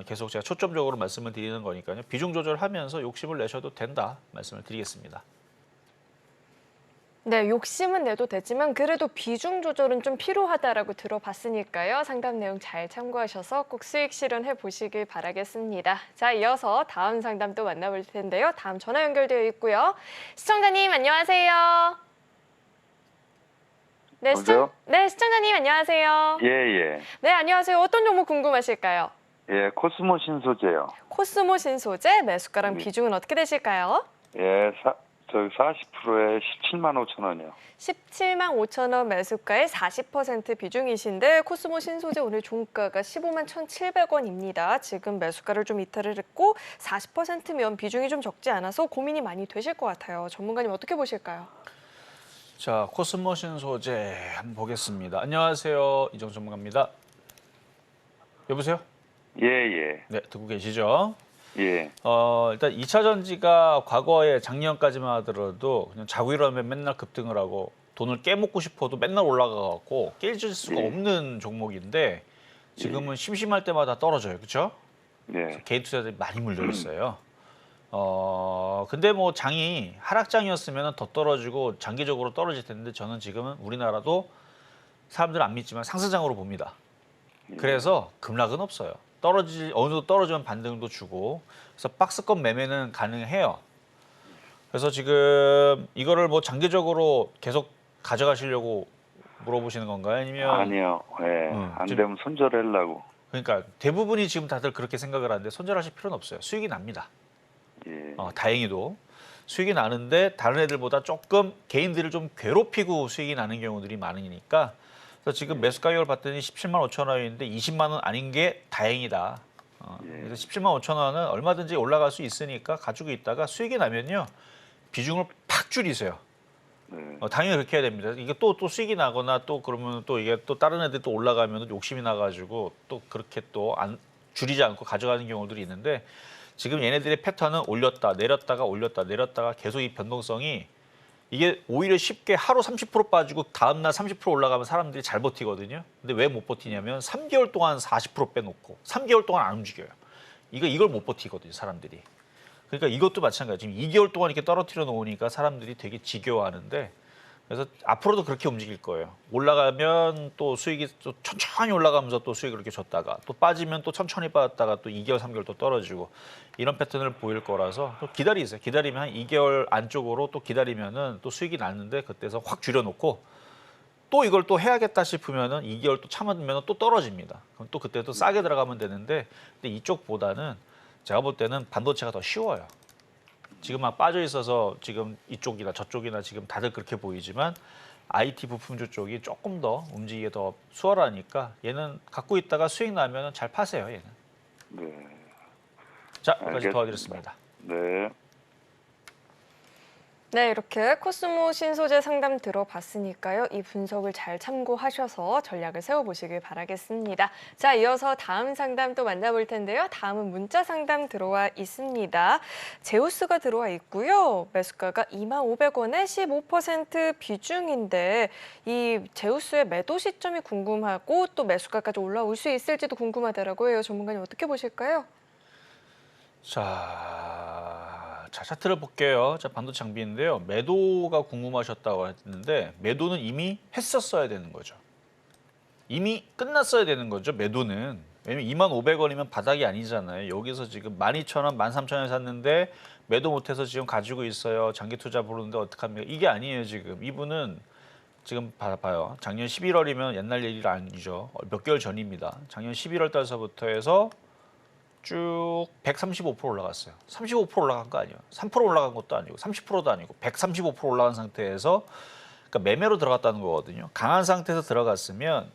[SPEAKER 3] 계속 제가 초점적으로 말씀을 드리는 거니까요. 비중 조절하면서 욕심을 내셔도 된다 말씀을 드리겠습니다.
[SPEAKER 2] 네, 욕심은 내도 되지만 그래도 비중 조절은 좀 필요하다라고 들어봤으니까요. 상담 내용 잘 참고하셔서 꼭 수익 실현해 보시길 바라겠습니다. 자, 이어서 다음 상담 또 만나볼 텐데요. 다음 전화 연결되어 있고요. 시청자님 안녕하세요. 네, 시청자님 안녕하세요.
[SPEAKER 6] 예.
[SPEAKER 2] 네, 안녕하세요. 어떤 종목 궁금하실까요?
[SPEAKER 6] 예, 코스모 신소재요.
[SPEAKER 2] 코스모 신소재 매수가랑
[SPEAKER 6] 네.
[SPEAKER 2] 비중은 어떻게 되실까요?
[SPEAKER 6] 예, 40%에 17만 5천 원이요.
[SPEAKER 2] 17만 5천 원 매수가의 40% 비중이신데 코스모 신소재 오늘 종가가 15만 1,700원입니다. 지금 매수가를 좀 이탈을 했고 40%면 비중이 좀 적지 않아서 고민이 많이 되실 것 같아요. 전문가님 어떻게 보실까요?
[SPEAKER 3] 자, 코스모 신소재 한번 보겠습니다. 안녕하세요. 이정 전문가입니다. 여보세요?
[SPEAKER 6] 예.
[SPEAKER 3] 네, 듣고 계시죠?
[SPEAKER 6] 예.
[SPEAKER 3] 일단 2차 전지가 과거에 작년까지만 하더라도 그냥 자고 일어나면 맨날 급등을 하고 돈을 깨먹고 싶어도 맨날 올라가갖고 깨질 수가 없는 종목인데 지금은 심심할 때마다 떨어져요. 그렇죠?
[SPEAKER 6] 예.
[SPEAKER 3] 개인 투자자들이 많이 물려 있어요. 근데 뭐 장이 하락장이었으면 더 떨어지고 장기적으로 떨어질 텐데 저는 지금은 우리나라도 사람들은 안 믿지만 상승장으로 봅니다. 그래서 급락은 없어요. 어느 정도 떨어지면 반등도 주고 그래서 박스권 매매는 가능해요. 그래서 지금 이거를 뭐 장기적으로 계속 가져가시려고 물어보시는 건가요? 아니면
[SPEAKER 6] 아니요. 예. 안
[SPEAKER 3] 지금-
[SPEAKER 6] 되면 손절하려고.
[SPEAKER 3] 그러니까 대부분이 지금 다들 그렇게 생각을 하는데 손절하실 필요는 없어요. 수익이 납니다.
[SPEAKER 6] 예.
[SPEAKER 3] 다행히도 수익이 나는데 다른 애들보다 조금 개인들을 좀 괴롭히고 수익이 나는 경우들이 많으니까 그래서 지금 매수 가격을 봤더니 17만 5천 원인데 20만 원 아닌 게 다행이다. 그래서 17만 5천 원은 얼마든지 올라갈 수 있으니까 가지고 있다가 수익이 나면요 비중을 팍 줄이세요.
[SPEAKER 6] 네.
[SPEAKER 3] 당연히 그렇게 해야 됩니다. 이게 또 수익이 나거나 또 그러면 또 이게 또 다른 애들 또 올라가면 욕심이 나가지고 또 그렇게 또 안 줄이지 않고 가져가는 경우들이 있는데 지금 얘네들의 패턴은 올렸다 내렸다가 올렸다 내렸다가 계속 이 변동성이 이게 오히려 쉽게 하루 30% 빠지고 다음날 30% 올라가면 사람들이 잘 버티거든요. 근데 왜 못 버티냐면 3개월 동안 40% 빼놓고 3개월 동안 안 움직여요. 이걸 못 버티거든요, 사람들이. 그러니까 이것도 마찬가지. 지금 2개월 동안 이렇게 떨어뜨려 놓으니까 사람들이 되게 지겨워하는데 그래서 앞으로도 그렇게 움직일 거예요. 올라가면 또 수익이 또 천천히 올라가면서 또 수익을 이렇게 줬다가 또 빠지면 또 천천히 빠졌다가 또 2개월, 3개월 또 떨어지고 이런 패턴을 보일 거라서 또 기다리세요. 기다리면 한 2개월 안쪽으로 또 기다리면은 또 수익이 났는데 그때서 확 줄여놓고 또 이걸 또 해야겠다 싶으면은 2개월 또 참아두면 또 떨어집니다. 그럼 또 그때 또 싸게 들어가면 되는데 근데 이쪽보다는 제가 볼 때는 반도체가 더 쉬워요. 지금 막 빠져 있어서 지금 이쪽이나 저쪽이나 지금 다들 그렇게 보이지만 IT 부품주 쪽이 조금 더 움직이기 더 수월하니까 얘는 갖고 있다가 수익 나면 잘 파세요. 얘는.
[SPEAKER 6] 네.
[SPEAKER 3] 자, 여기까지
[SPEAKER 6] 알겠습니다.
[SPEAKER 3] 도와드렸습니다.
[SPEAKER 6] 네.
[SPEAKER 2] 네, 이렇게 코스모 신소재 상담 들어봤으니까요. 이 분석을 잘 참고하셔서 전략을 세워보시길 바라겠습니다. 자, 이어서 다음 상담 또 만나볼 텐데요. 다음은 문자 상담 들어와 있습니다. 제우스가 들어와 있고요. 매수가가 25,500원에 15% 비중인데 이 제우스의 매도 시점이 궁금하고 또 매수가까지 올라올 수 있을지도 궁금하더라고요. 전문가님 어떻게 보실까요?
[SPEAKER 3] 자, 차트를 볼게요. 자, 반도체 장비인데요. 매도가 궁금하셨다고 했는데 매도는 이미 했었어야 되는 거죠. 이미 끝났어야 되는 거죠. 매도는. 왜냐면 25,500원이면 바닥이 아니잖아요. 여기서 지금 12,000원, 13,000원 샀는데 매도 못해서 지금 가지고 있어요. 장기 투자 부르는데 어떡합니까? 이게 아니에요, 지금. 이분은 지금 봐요. 작년 11월이면 옛날 얘기가 아니죠. 몇 개월 전입니다. 작년 11월 달서부터 해서 쭉 135% 올라갔어요. 35% 올라간 거 아니에요. 3% 올라간 것도 아니고 30%도 아니고 135% 올라간 상태에서 그러니까 매매로 들어갔다는 거거든요. 강한 상태에서 들어갔으면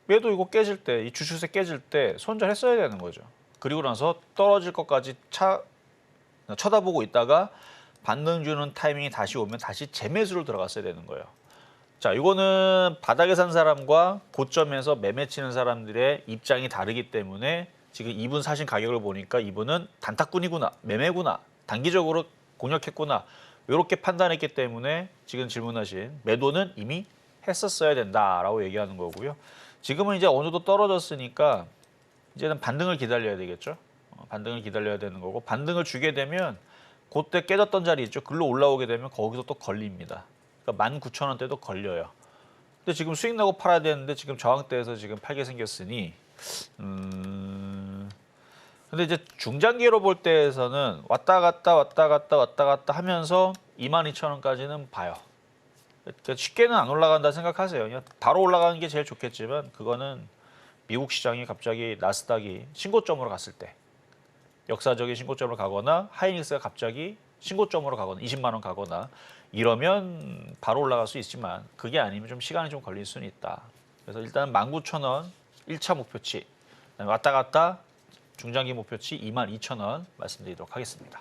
[SPEAKER 3] 매도 이거 깨질 때, 이 주식세 깨질 때 손절했어야 되는 거죠. 그리고 나서 떨어질 것까지 쳐다보고 있다가 반등 주는 타이밍이 다시 오면 다시 재매수를 들어갔어야 되는 거예요. 자, 이거는 바닥에 산 사람과 고점에서 매매 치는 사람들의 입장이 다르기 때문에 지금 이분 사신 가격을 보니까 이분은 단타꾼이구나, 매매구나, 단기적으로 공략했구나 이렇게 판단했기 때문에 지금 질문하신 매도는 이미 했었어야 된다라고 얘기하는 거고요. 지금은 이제 어느 정도 떨어졌으니까 이제는 반등을 기다려야 되겠죠. 반등을 기다려야 되는 거고 반등을 주게 되면 그때 깨졌던 자리 있죠. 글로 올라오게 되면 거기서 또 걸립니다. 그러니까 19,000원대도 걸려요. 근데 지금 수익 나고 팔아야 되는데 지금 저항대에서 지금 팔게 생겼으니 근데 이제 중장기로 볼 때에서는 왔다 갔다 하면서 22,000원까지는 봐요. 그러니까 쉽게는 안 올라간다 생각하세요. 그냥 바로 올라가는 게 제일 좋겠지만 그거는 미국 시장이 갑자기 나스닥이 신고점으로 갔을 때 역사적인 신고점으로 가거나 하이닉스가 갑자기 신고점으로 가거나 20만 원 가거나 이러면 바로 올라갈 수 있지만 그게 아니면 좀 시간이 좀 걸릴 수는 있다. 그래서 일단 19,000원 1차 목표치 그다음에 왔다 갔다 중장기 목표치 22,000원 말씀드리도록 하겠습니다.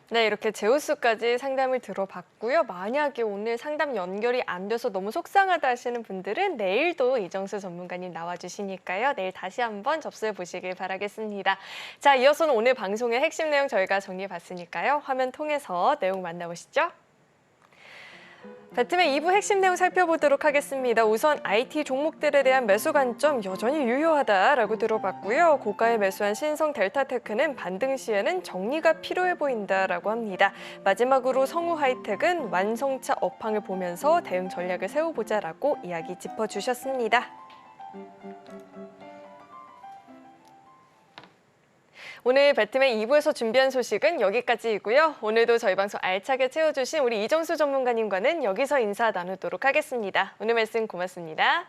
[SPEAKER 2] 네, 이렇게 제우스까지 상담을 들어봤고요. 만약에 오늘 상담 연결이 안 돼서 너무 속상하다 하시는 분들은 내일도 이정수 전문가님 나와주시니까요. 내일 다시 한번 접수해 보시길 바라겠습니다. 자, 이어서는 오늘 방송의 핵심 내용 저희가 정리해봤으니까요. 화면 통해서 내용 만나보시죠. 배트맨 2부 핵심 내용 살펴보도록 하겠습니다. 우선 IT 종목들에 대한 매수 관점 여전히 유효하다라고 들어봤고요. 고가에 매수한 신성 델타테크는 반등 시에는 정리가 필요해 보인다라고 합니다. 마지막으로 성우 하이텍은 완성차 업황을 보면서 대응 전략을 세워보자라고 이야기 짚어주셨습니다. 오늘 배트맨 2부에서 준비한 소식은 여기까지이고요. 오늘도 저희 방송 알차게 채워주신 우리 이정수 전문가님과는 여기서 인사 나누도록 하겠습니다. 오늘 말씀 고맙습니다.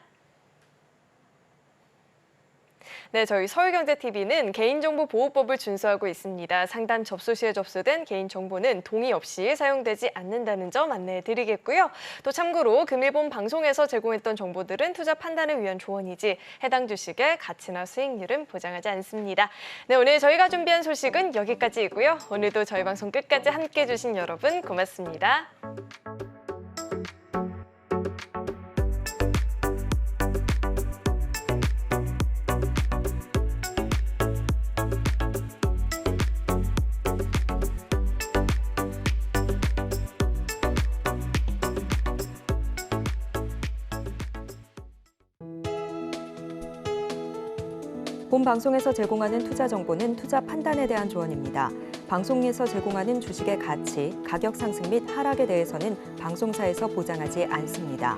[SPEAKER 2] 네, 저희 서울경제TV는 개인정보보호법을 준수하고 있습니다. 상담 접수 시에 접수된 개인정보는 동의 없이 사용되지 않는다는 점 안내해드리겠고요. 또 참고로 금일본 방송에서 제공했던 정보들은 투자 판단을 위한 조언이지 해당 주식의 가치나 수익률은 보장하지 않습니다. 네, 오늘 저희가 준비한 소식은 여기까지이고요. 오늘도 저희 방송 끝까지 함께해 주신 여러분 고맙습니다.
[SPEAKER 1] 본 방송에서 제공하는 투자 정보는 투자 판단에 대한 조언입니다. 방송에서 제공하는 주식의 가치, 가격 상승 및 하락에 대해서는 방송사에서 보장하지 않습니다.